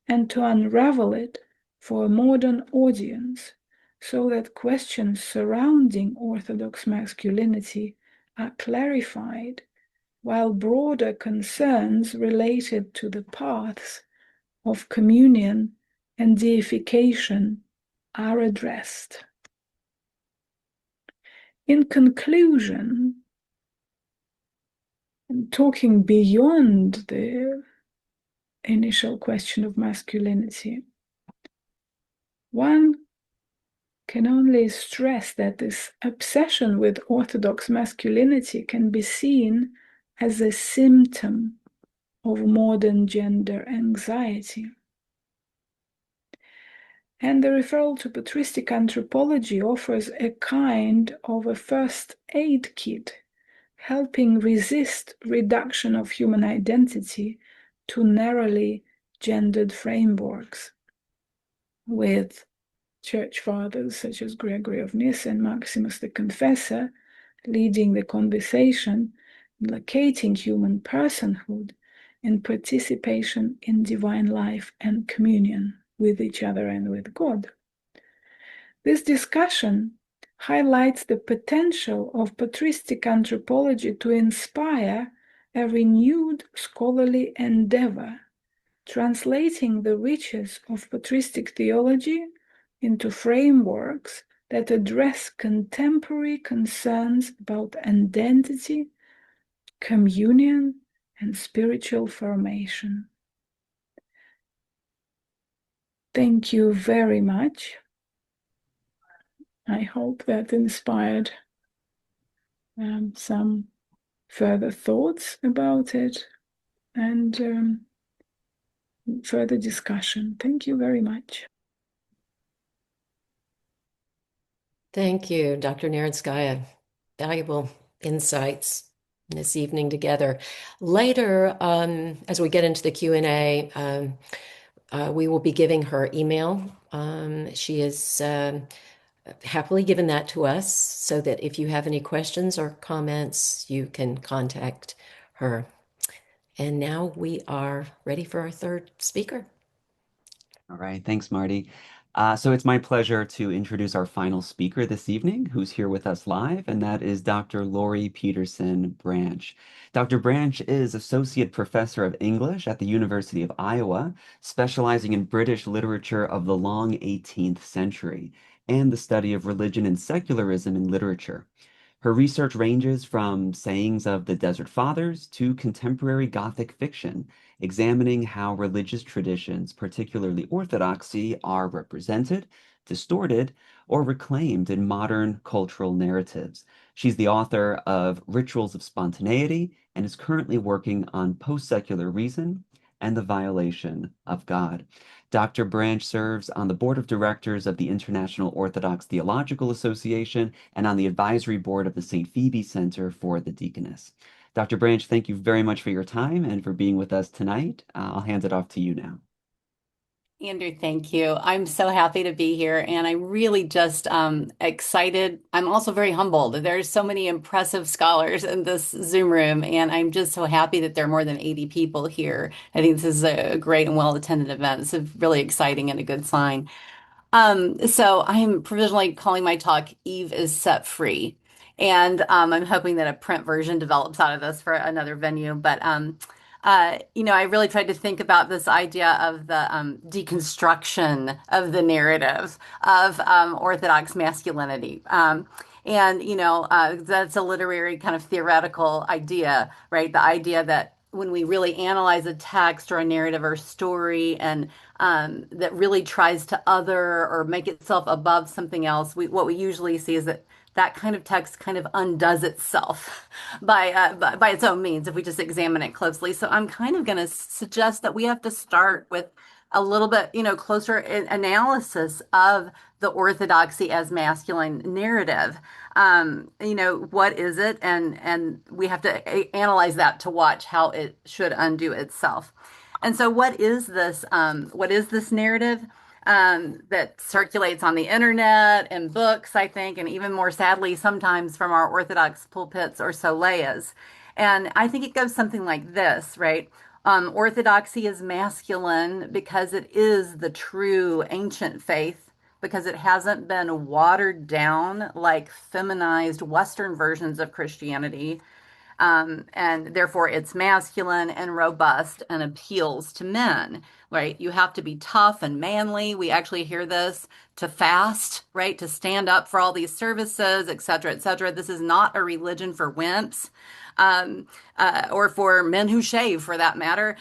and to unravel it for a modern audience, so that questions surrounding Orthodox masculinity are clarified, while broader concerns related to the paths of communion and deification are addressed. In conclusion, talking beyond the initial question of masculinity, one can only stress that this obsession with Orthodox masculinity can be seen as a symptom of modern gender anxiety. And the referral to patristic anthropology offers a kind of a first aid kit, helping resist reduction of human identity to narrowly gendered frameworks, with church fathers such as Gregory of Nyssa and Maximus the Confessor leading the conversation, locating human personhood and participation in divine life and communion with each other and with God. This discussion highlights the potential of patristic anthropology to inspire a renewed scholarly endeavor, translating the riches of patristic theology into frameworks that address contemporary concerns about identity, communion, and spiritual formation. Thank you very much. I hope that inspired some further thoughts about it and further discussion. Thank you very much. Thank you, Dr. Nerenskaya. Valuable insights this evening together. Later, as we get into the Q&A, we will be giving her email. She has happily given that to us so that if you have any questions or comments, you can contact her. And now we are ready for our third speaker. All right, thanks, Marty. So it's my pleasure to introduce our final speaker this evening, who's here with us live, and that is Dr. Lori Peterson Branch. Dr. Branch is Associate Professor of English at the University of Iowa, specializing in British literature of the long 18th century and the study of religion and secularism in literature. Her research ranges from sayings of the Desert Fathers to contemporary Gothic fiction, examining how religious traditions, particularly Orthodoxy, are represented, distorted, or reclaimed in modern cultural narratives. She's the author of Rituals of Spontaneity and is currently working on Post-Secular Reason and the Violation of God. Dr. Branch serves on the board of directors of the International Orthodox Theological Association and on the advisory board of the St. Phoebe Center for the Deaconess. Dr. Branch, thank you very much for your time and for being with us tonight. I'll hand it off to you now. Andrew, thank you. I'm so happy to be here, and I'm really just excited. I'm also very humbled. There's so many impressive scholars in this Zoom room, and I'm just so happy that there are more than 80 people here. I think this is a great and well-attended event. It's really exciting and a good sign. So I'm provisionally calling my talk Eve is Set Free. And I'm hoping that a print version develops out of this for another venue. But I really tried to think about this idea of the deconstruction of the narrative of Orthodox masculinity. That's a literary kind of theoretical idea, right? The idea that when we really analyze a text or a narrative or story and that really tries to other or make itself above something else, what we usually see is that that kind of text kind of undoes itself by its own means if we just examine it closely. So I'm kind of going to suggest that we have to start with a little bit, closer analysis of the orthodoxy as masculine narrative. What is it? And we have to analyze that to watch how it should undo itself. And so what is this? What is this narrative that circulates on the internet and books, I think, and even more sadly, sometimes from our Orthodox pulpits or soleas? And I think it goes something like this, right? Orthodoxy is masculine because it is the true ancient faith, because it hasn't been watered down like feminized Western versions of Christianity. And therefore, it's masculine and robust and appeals to men, right? You have to be tough and manly. We actually hear this to fast, right? To stand up for all these services, et cetera, et cetera. This is not a religion for wimps. Or for men who shave, for that matter,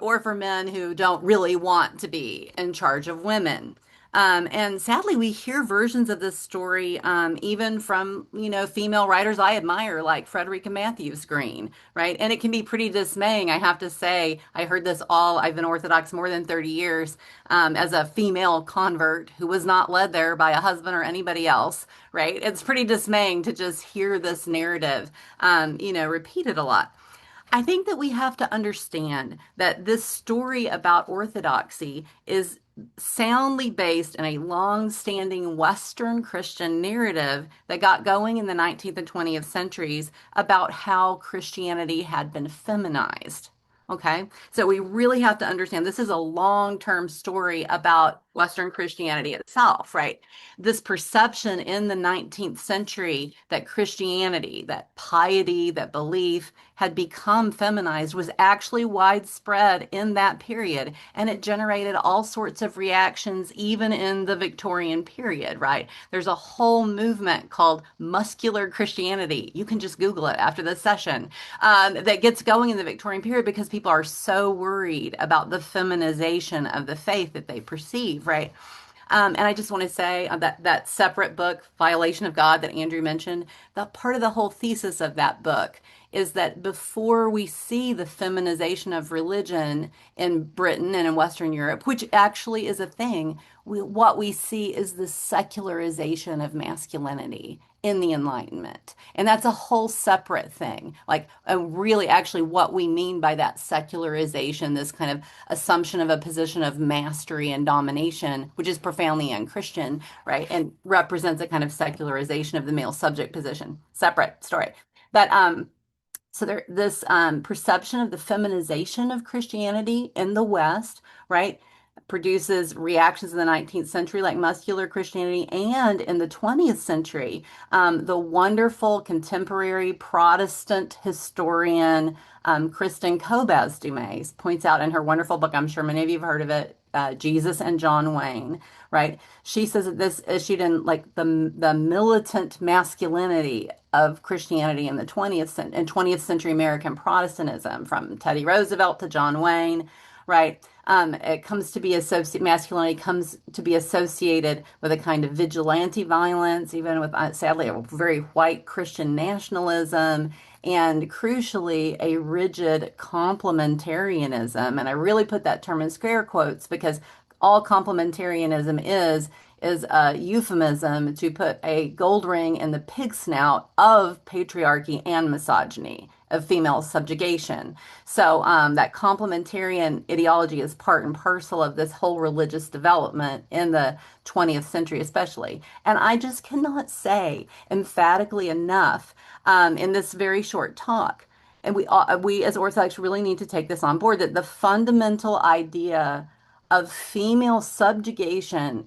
or for men who don't really want to be in charge of women. And sadly, we hear versions of this story even from, female writers I admire, like Frederica Matthews Green, right? And it can be pretty dismaying, I have to say. I heard this all, I've been Orthodox more than 30 years as a female convert who was not led there by a husband or anybody else, right? It's pretty dismaying to just hear this narrative, repeated a lot. I think that we have to understand that this story about orthodoxy is soundly based in a long-standing Western Christian narrative that got going in the 19th and 20th centuries about how Christianity had been feminized. Okay, so we really have to understand this is a long-term story about Western Christianity itself, right? This perception in the 19th century that Christianity, that piety, that belief had become feminized was actually widespread in that period. And it generated all sorts of reactions, even in the Victorian period, right? There's a whole movement called muscular Christianity. You can just Google it after this session that gets going in the Victorian period because people are so worried about the feminization of the faith that they perceive, right? And I just want to say that separate book, Violation of God, that Andrew mentioned, that part of the whole thesis of that book is that before we see the feminization of religion in Britain and in Western Europe, which actually is a thing, what we see is the secularization of masculinity in the Enlightenment. And that's a whole separate thing. Like, really, actually, what we mean by that secularization, this kind of assumption of a position of mastery and domination, which is profoundly unchristian, right? And represents a kind of secularization of the male subject position. Separate story. But so this perception of the feminization of Christianity in the West, right, produces reactions in the 19th century like muscular Christianity, and in the 20th century, the wonderful contemporary Protestant historian Kristen Kobes du Mais points out in her wonderful book, I'm sure many of you have heard of it, Jesus and John Wayne, right? She says that this issued in like the militant masculinity of Christianity in the 20th century American Protestantism, from Teddy Roosevelt to John Wayne, right? It comes to be masculinity comes to be associated with a kind of vigilante violence, even with, sadly, a very white Christian nationalism, and crucially, a rigid complementarianism. And I really put that term in scare quotes because all complementarianism is a euphemism to put a gold ring in the pig snout of patriarchy and misogyny of female subjugation. So that complementarian ideology is part and parcel of this whole religious development in the 20th century, especially. And I just cannot say emphatically enough in this very short talk. And we as Orthodox really need to take this on board that the fundamental idea of female subjugation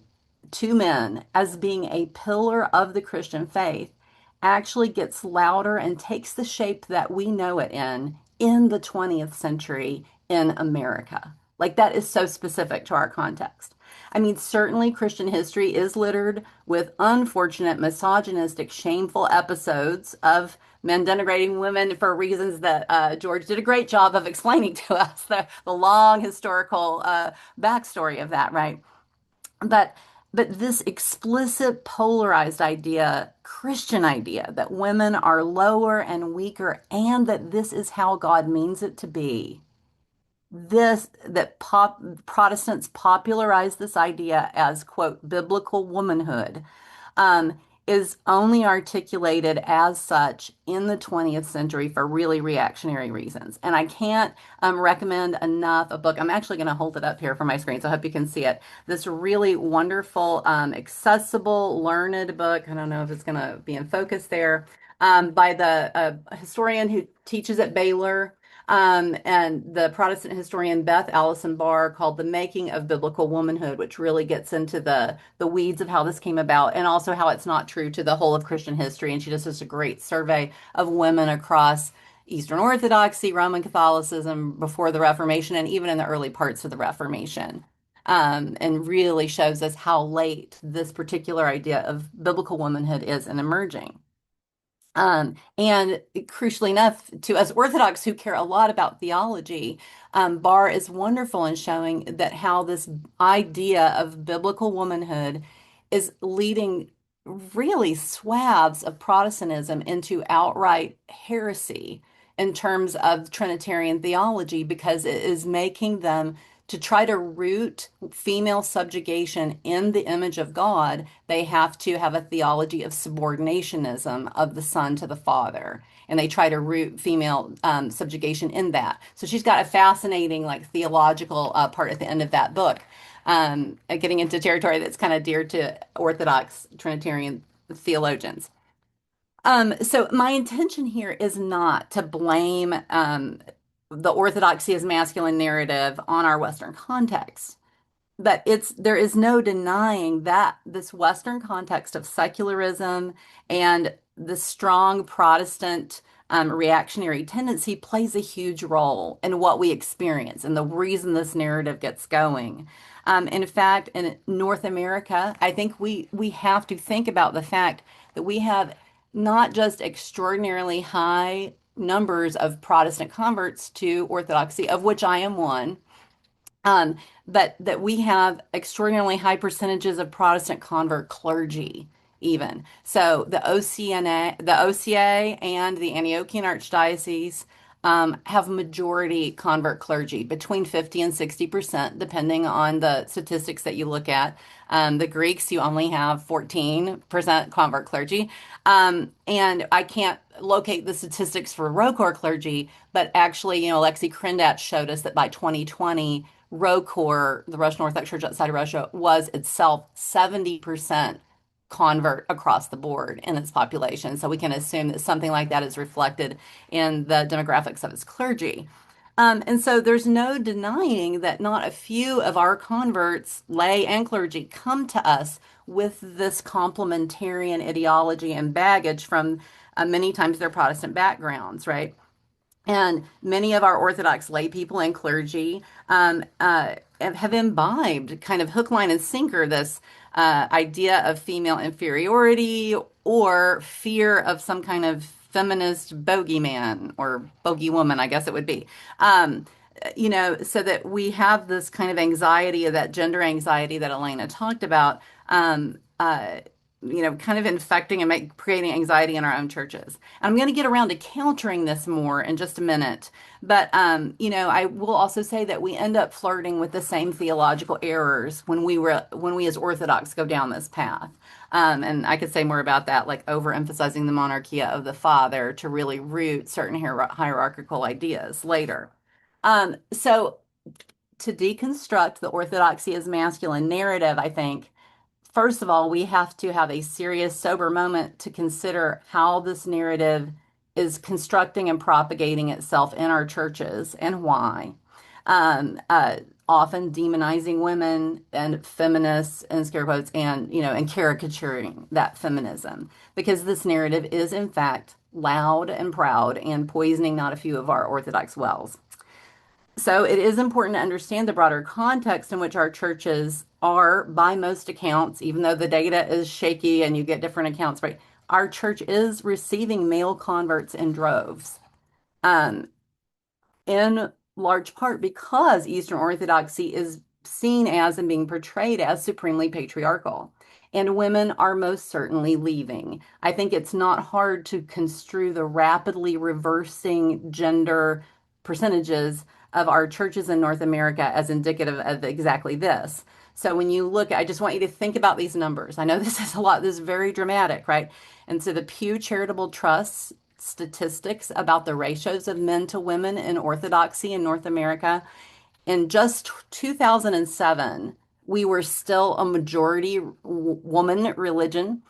to men as being a pillar of the Christian faith actually gets louder and takes the shape that we know it in the 20th century in America. Like that is so specific to our context. I mean, certainly Christian history is littered with unfortunate, misogynistic, shameful episodes of men denigrating women for reasons that George did a great job of explaining to us, the long historical backstory of that, right? But this explicit polarized idea, Christian idea, that women are lower and weaker and that this is how God means it to be. Protestants popularized this idea as, quote, biblical womanhood, is only articulated as such in the 20th century for really reactionary reasons. And I can't recommend enough a book. I'm actually going to hold it up here for my screen, so I hope you can see it. This really wonderful, accessible, learned book. I don't know if it's going to be in focus there, by the historian who teaches at Baylor. And the Protestant historian Beth Allison Barr, called The Making of Biblical Womanhood, which really gets into the weeds of how this came about and also how it's not true to the whole of Christian history. And she just does a great survey of women across Eastern Orthodoxy, Roman Catholicism before the Reformation, and even in the early parts of the Reformation. And really shows us how late this particular idea of biblical womanhood is in emerging. And crucially enough, to us Orthodox who care a lot about theology, Barr is wonderful in showing that how this idea of biblical womanhood is leading really swaths of Protestantism into outright heresy in terms of Trinitarian theology, because it is making them to try to root female subjugation in the image of God. They have to have a theology of subordinationism of the Son to the Father, and they try to root female subjugation in that. So she's got a fascinating, like, theological part at the end of that book, getting into territory that's kind of dear to Orthodox Trinitarian theologians. So my intention here is not to blame the Orthodoxy as masculine narrative on our Western context. But there is no denying that this Western context of secularism and the strong Protestant reactionary tendency plays a huge role in what we experience and the reason this narrative gets going. In fact, in North America, I think we have to think about the fact that we have not just extraordinarily high numbers of Protestant converts to Orthodoxy, of which I am one, but that we have extraordinarily high percentages of Protestant convert clergy, even. So the OCA and the Antiochian Archdiocese have majority convert clergy, between 50 and 60%, depending on the statistics that you look at. The Greeks, you only have 14% convert clergy. And I can't locate the statistics for ROCOR clergy, but actually, Alexei Krendat showed us that by 2020, ROCOR, the Russian Orthodox Church outside of Russia, was itself 70% convert across the board in its population. So we can assume that something like that is reflected in the demographics of its clergy. And so there's no denying that not a few of our converts, lay and clergy, come to us with this complementarian ideology and baggage from many times their Protestant backgrounds, right? And many of our Orthodox lay people and clergy have imbibed kind of hook, line, and sinker this idea of female inferiority or fear of some kind of feminist bogeyman or bogey woman, I guess it would be. So that we have this kind of anxiety, that gender anxiety that Elena talked about, kind of infecting and creating anxiety in our own churches. I'm going to get around to countering this more in just a minute. But, I will also say that we end up flirting with the same theological errors when we as Orthodox go down this path. And I could say more about that, like overemphasizing the monarchia of the father to really root certain hierarchical ideas later. So to deconstruct the orthodoxy as masculine narrative, I think first of all, we have to have a serious, sober moment to consider how this narrative is constructing and propagating itself in our churches and why. Um, uh, Often demonizing women and feminists and scare quotes and caricaturing that feminism because this narrative is in fact loud and proud and poisoning not a few of our Orthodox wells. So it is important to understand the broader context in which our churches are, by most accounts, even though the data is shaky and you get different accounts, right? Our church is receiving male converts in droves. Um, in large part because Eastern Orthodoxy is seen as and being portrayed as supremely patriarchal. And women are most certainly leaving. I think it's not hard to construe the rapidly reversing gender percentages of our churches in North America as indicative of exactly this. So when you look, I just want you to think about these numbers. I know this is a lot, this is very dramatic, right? And so the Pew Charitable Trust statistics about the ratios of men to women in Orthodoxy in North America. In just 2007, we were still a majority woman religion,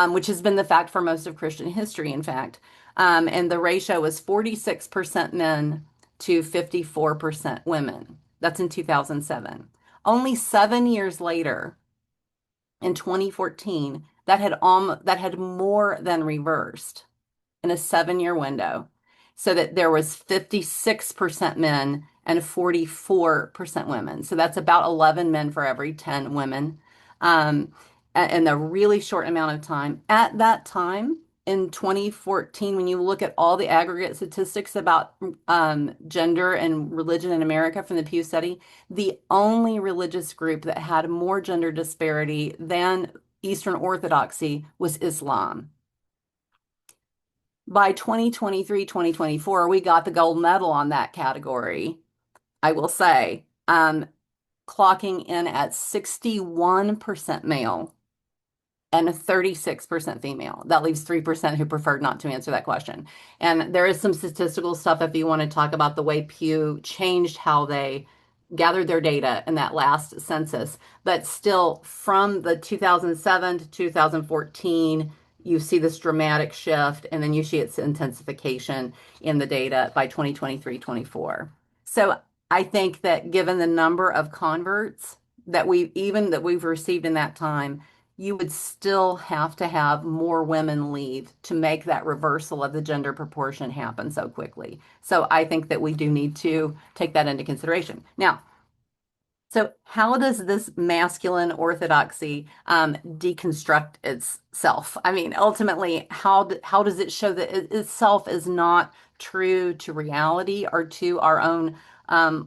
which has been the fact for most of Christian history, in fact. And the ratio was 46% men to 54% women. That's in 2007. Only 7 years later, in 2014, that had more than reversed in a 7 year window so that there was 56% men and 44% women. So that's about 11 men for every 10 women in a really short amount of time. At that time, in 2014, when you look at all the aggregate statistics about gender and religion in America from the Pew Study, the only religious group that had more gender disparity than Eastern Orthodoxy was Islam. By 2023, 2024, we got the gold medal on that category, I will say, clocking in at 61% male and 36% female. That leaves 3% who preferred not to answer that question. And there is some statistical stuff if you want to talk about the way Pew changed how they gathered their data in that last census. But still, from the 2007 to 2014, you see this dramatic shift, and then you see its intensification in the data by 2023, 24. So I think that given the number of converts that we've received in that time, you would still have to have more women leave to make that reversal of the gender proportion happen so quickly. So I think that we do need to take that into consideration. Now, so how does this masculine orthodoxy deconstruct itself? I mean, ultimately, how does it show that it itself is not true to reality or to our own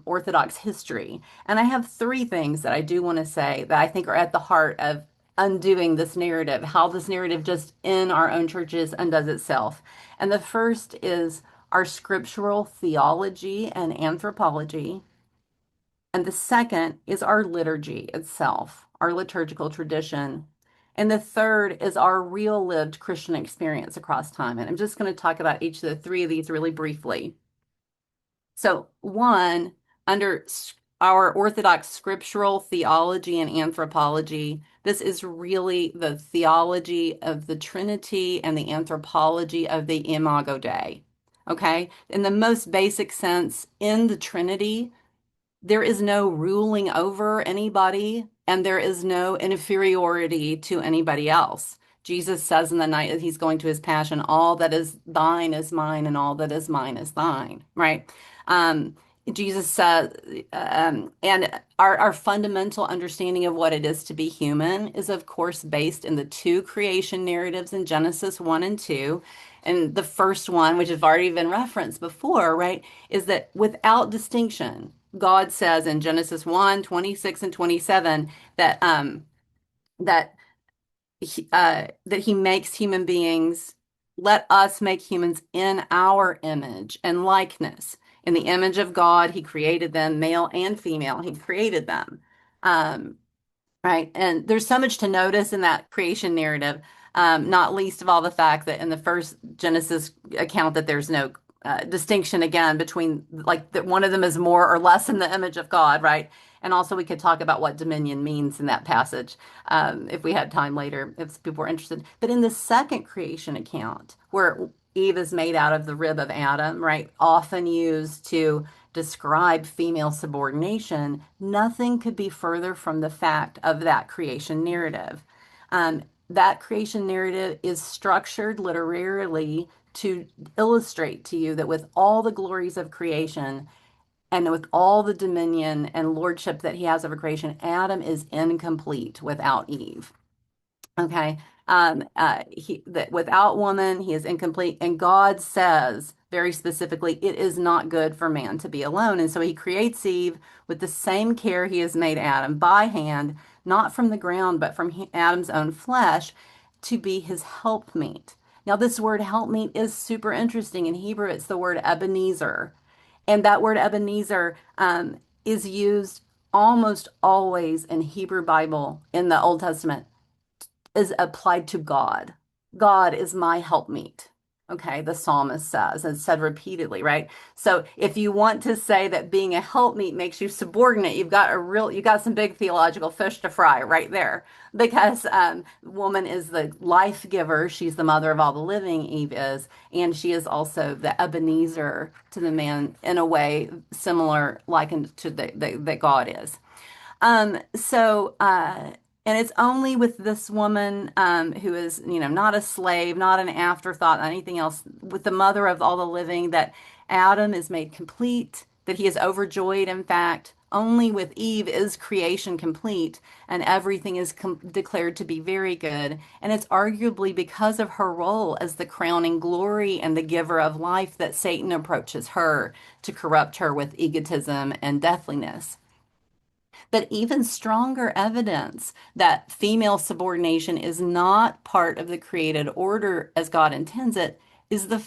Orthodox history? And I have three things that I do want to say that I think are at the heart of undoing this narrative, how this narrative just in our own churches undoes itself. And the first is our scriptural theology and anthropology. And the second is our liturgy itself, our liturgical tradition. And the third is our real lived Christian experience across time. And I'm just going to talk about each of the three of these really briefly. So, one, under our Orthodox scriptural theology and anthropology, this is really the theology of the Trinity and the anthropology of the Imago Dei. Okay? In the most basic sense, in the Trinity, there is no ruling over anybody, and there is no inferiority to anybody else. Jesus says in the night that he's going to his passion, all that is thine is mine, and all that is mine is thine, right? Jesus says, and our fundamental understanding of what it is to be human is, of course, based in the two creation narratives in Genesis 1 and 2. And the first one, which has already been referenced before, right, is that without distinction, God says in Genesis 1, 26 and 27 that that that he makes human beings, let us make humans in our image and likeness. In the image of God, he created them, male and female, he created them. Um, right. And there's so much to notice in that creation narrative, not least of all the fact that in the first Genesis account that there's no distinction again between like that one of them is more or less in the image of God, right? And also we could talk about what dominion means in that passage if we had time later, if people were interested. But in the second creation account, where Eve is made out of the rib of Adam, right? Often used to describe female subordination, nothing could be further from the fact of that creation narrative. That creation narrative is structured literarily to illustrate to you that with all the glories of creation and with all the dominion and lordship that he has over creation, Adam is incomplete without Eve. Okay. That without woman, he is incomplete. And God says very specifically, it is not good for man to be alone. And so he creates Eve with the same care he has made Adam by hand, not from the ground, but from Adam's own flesh to be his helpmeet. Now, this word helpmeet is super interesting. In Hebrew, it's the word Ebenezer. And that word Ebenezer is used almost always in Hebrew Bible in the Old Testament is applied to God. God is my helpmeet. Okay, the psalmist says and said repeatedly, right? So if you want to say that being a helpmeet makes you subordinate, you got some big theological fish to fry right there, because woman is the life giver. She's the mother of all the living, Eve is, and she is also the Ebenezer to the man in a way similar, likened to that God is. And it's only with this woman who is, not a slave, not an afterthought, not anything else, with the mother of all the living, that Adam is made complete, that he is overjoyed, in fact. Only with Eve is creation complete, and everything is declared to be very good. And it's arguably because of her role as the crowning glory and the giver of life that Satan approaches her to corrupt her with egotism and deathliness. But even stronger evidence that female subordination is not part of the created order as God intends it is the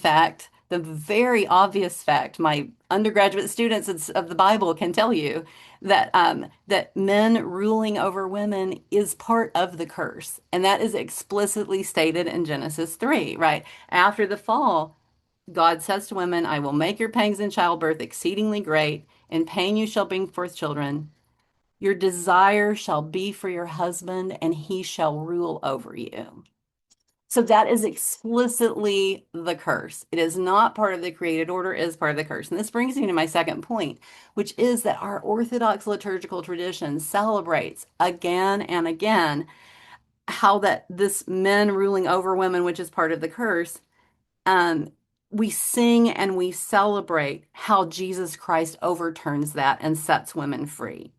very obvious fact, my undergraduate students of the Bible can tell you that men ruling over women is part of the curse. And that is explicitly stated in Genesis 3, right? After the fall, God says to women, I will make your pangs in childbirth exceedingly great. In pain you shall bring forth children. Your desire shall be for your husband, and he shall rule over you. So that is explicitly the curse. It is not part of the created order, it is part of the curse. And this brings me to my second point, which is that our Orthodox liturgical tradition celebrates again and again how that this men ruling over women, which is part of the curse, we sing and we celebrate how Jesus Christ overturns that and sets women free.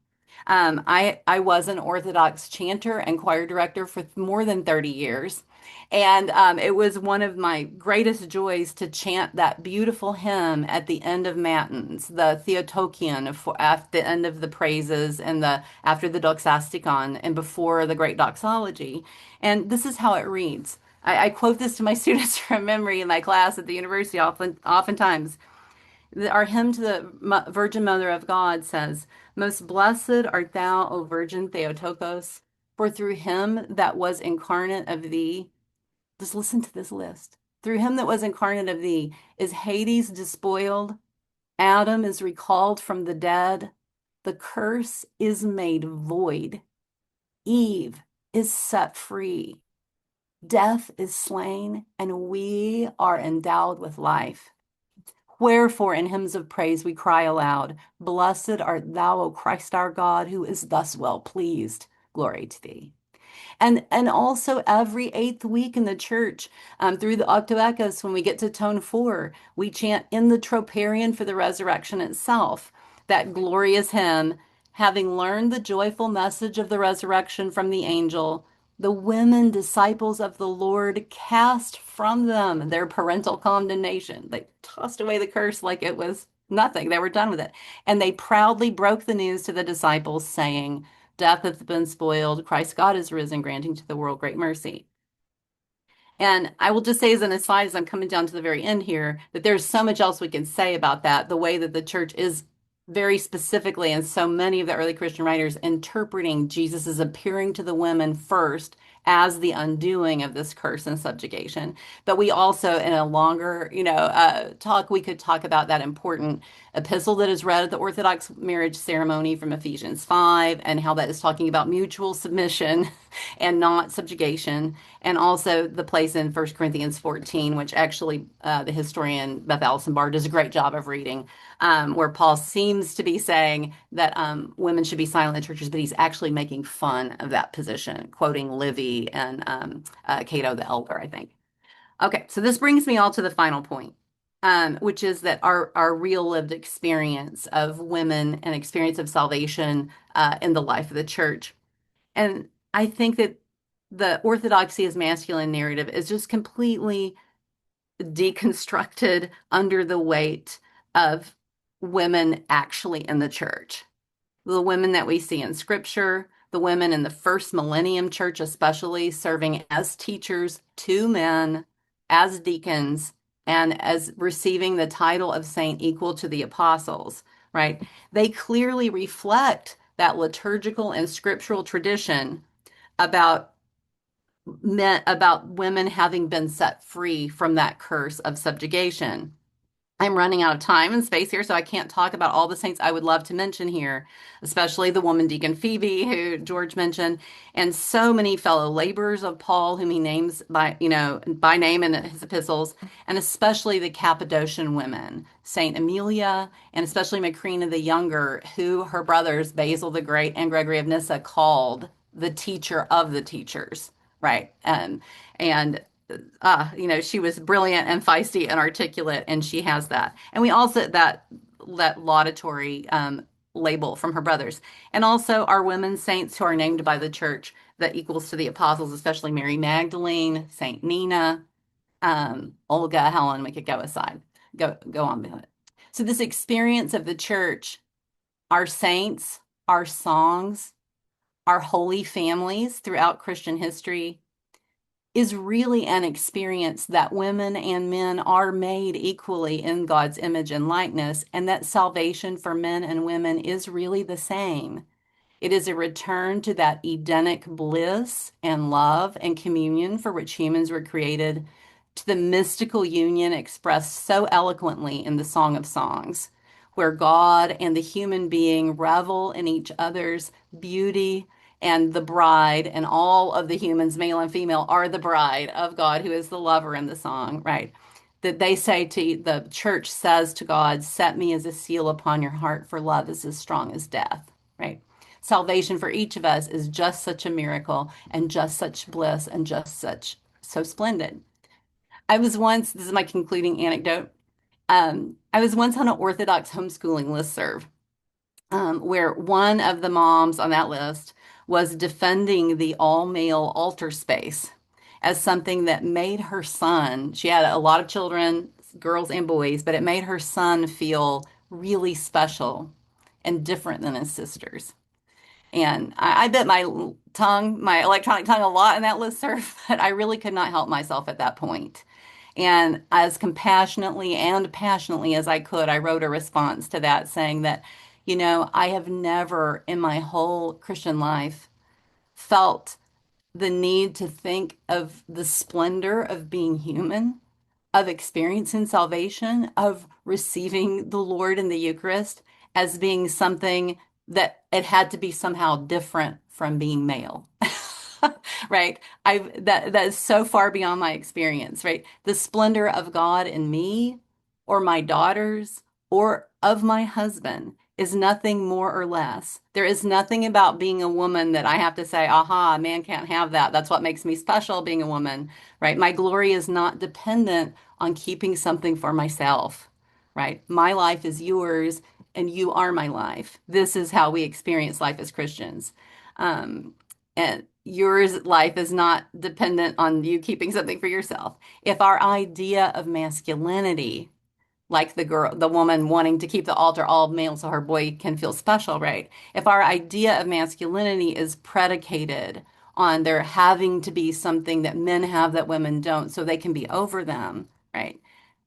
I was an Orthodox chanter and choir director for more than 30 years. And it was one of my greatest joys to chant that beautiful hymn at the end of Matins, the Theotokion at the end of the praises and after the Doxastikon and before the great doxology. And this is how it reads. I quote this to my students from memory in my class at the university oftentimes. Our hymn to the Virgin Mother of God says, Most blessed art thou, O Virgin Theotokos, for through him that was incarnate of thee, just listen to this list. Through him that was incarnate of thee is Hades despoiled, Adam is recalled from the dead, the curse is made void, Eve is set free, death is slain, and we are endowed with life. Wherefore, in hymns of praise, we cry aloud, Blessed art thou, O Christ our God, who is thus well pleased. Glory to thee. And also every eighth week in the church, through the Octoechus, when we get to tone 4, we chant in the Troparion for the resurrection itself, that glorious hymn, having learned the joyful message of the resurrection from the angel, the women disciples of the Lord cast from them their parental condemnation. They tossed away the curse like it was nothing. They were done with it. And they proudly broke the news to the disciples, saying, Death hath been spoiled. Christ God is risen, granting to the world great mercy. And I will just say as an aside, as I'm coming down to the very end here, that there's so much else we can say about that, the way that the church is very specifically, and so many of the early Christian writers interpreting Jesus as appearing to the women first as the undoing of this curse and subjugation. But we also, in a longer, talk, we could talk about that important epistle that is read at the Orthodox marriage ceremony from Ephesians 5, and how that is talking about mutual submission and not subjugation, and also the place in 1 Corinthians 14, which actually the historian Beth Allison Barr does a great job of reading, where Paul seems to be saying that women should be silent in churches, but he's actually making fun of that position, quoting Livy and Cato the Elder, I think. Okay, so this brings me all to the final point, which is that our real lived experience of women and experience of salvation in the life of the church. And I think that the orthodoxy as masculine narrative is just completely deconstructed under the weight of women actually in the church. The women that we see in scripture, the women in the first millennium church, especially serving as teachers to men, as deacons, and as receiving the title of saint equal to the apostles, right? They clearly reflect that liturgical and scriptural tradition about women having been set free from that curse of subjugation. I'm running out of time and space here, so I can't talk about all the saints I would love to mention here, especially the woman deacon Phoebe, who George mentioned, and so many fellow laborers of Paul, whom he names by name in his epistles, and especially the Cappadocian women, Saint Amelia, and especially Macrina the Younger, who her brothers Basil the Great and Gregory of Nyssa called the teacher of the teachers, right? And she was brilliant and feisty and articulate, and she has that. And we also that laudatory label from her brothers, and also our women saints who are named by the church that equals to the apostles, especially Mary Magdalene, Saint Nina, Olga, Helen. We could go on with it. So this experience of the church, our saints, our songs, our holy families throughout Christian history, is really an experience that women and men are made equally in God's image and likeness, and that salvation for men and women is really the same. It is a return to that Edenic bliss and love and communion for which humans were created, to the mystical union expressed so eloquently in the Song of Songs, where God and the human being revel in each other's beauty, and the bride and all of the humans, male and female, are the bride of God, who is the lover in the song, right? That they say the church says to God, set me as a seal upon your heart, for love is as strong as death, right? Salvation for each of us is just such a miracle and just such bliss and just so splendid. This is my concluding anecdote. I was once on an Orthodox homeschooling listserv, where one of the moms on that list was defending the all-male altar space as something that made her son, she had a lot of children, girls and boys, but it made her son feel really special and different than his sisters. And I bit my electronic tongue a lot in that listserv, but I really could not help myself at that point. And as compassionately and passionately as I could, I wrote a response to that saying that, I have never in my whole Christian life felt the need to think of the splendor of being human, of experiencing salvation, of receiving the Lord in the Eucharist as being something that it had to be somehow different from being male. Right? That is so far beyond my experience, right? The splendor of God in me or my daughters or of my husband is nothing more or less. There is nothing about being a woman that I have to say, aha, a man can't have that. That's what makes me special being a woman, right? My glory is not dependent on keeping something for myself, right? My life is yours and you are my life. This is how we experience life as Christians. And yours life is not dependent on you keeping something for yourself. If our idea of masculinity like the woman wanting to keep the altar all male so her boy can feel special, right? If our idea of masculinity is predicated on there having to be something that men have that women don't so they can be over them, right?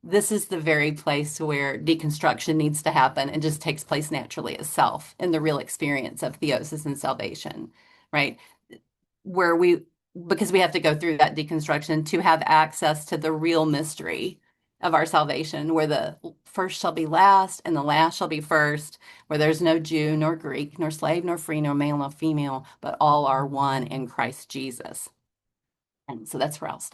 This is the very place where deconstruction needs to happen and just takes place naturally itself in the real experience of theosis and salvation, right? Where because we have to go through that deconstruction to have access to the real mystery of our salvation, where the first shall be last and the last shall be first, where there's no Jew nor Greek, nor slave nor free, nor male nor female, but all are one in Christ Jesus. And so that's where I'll stop.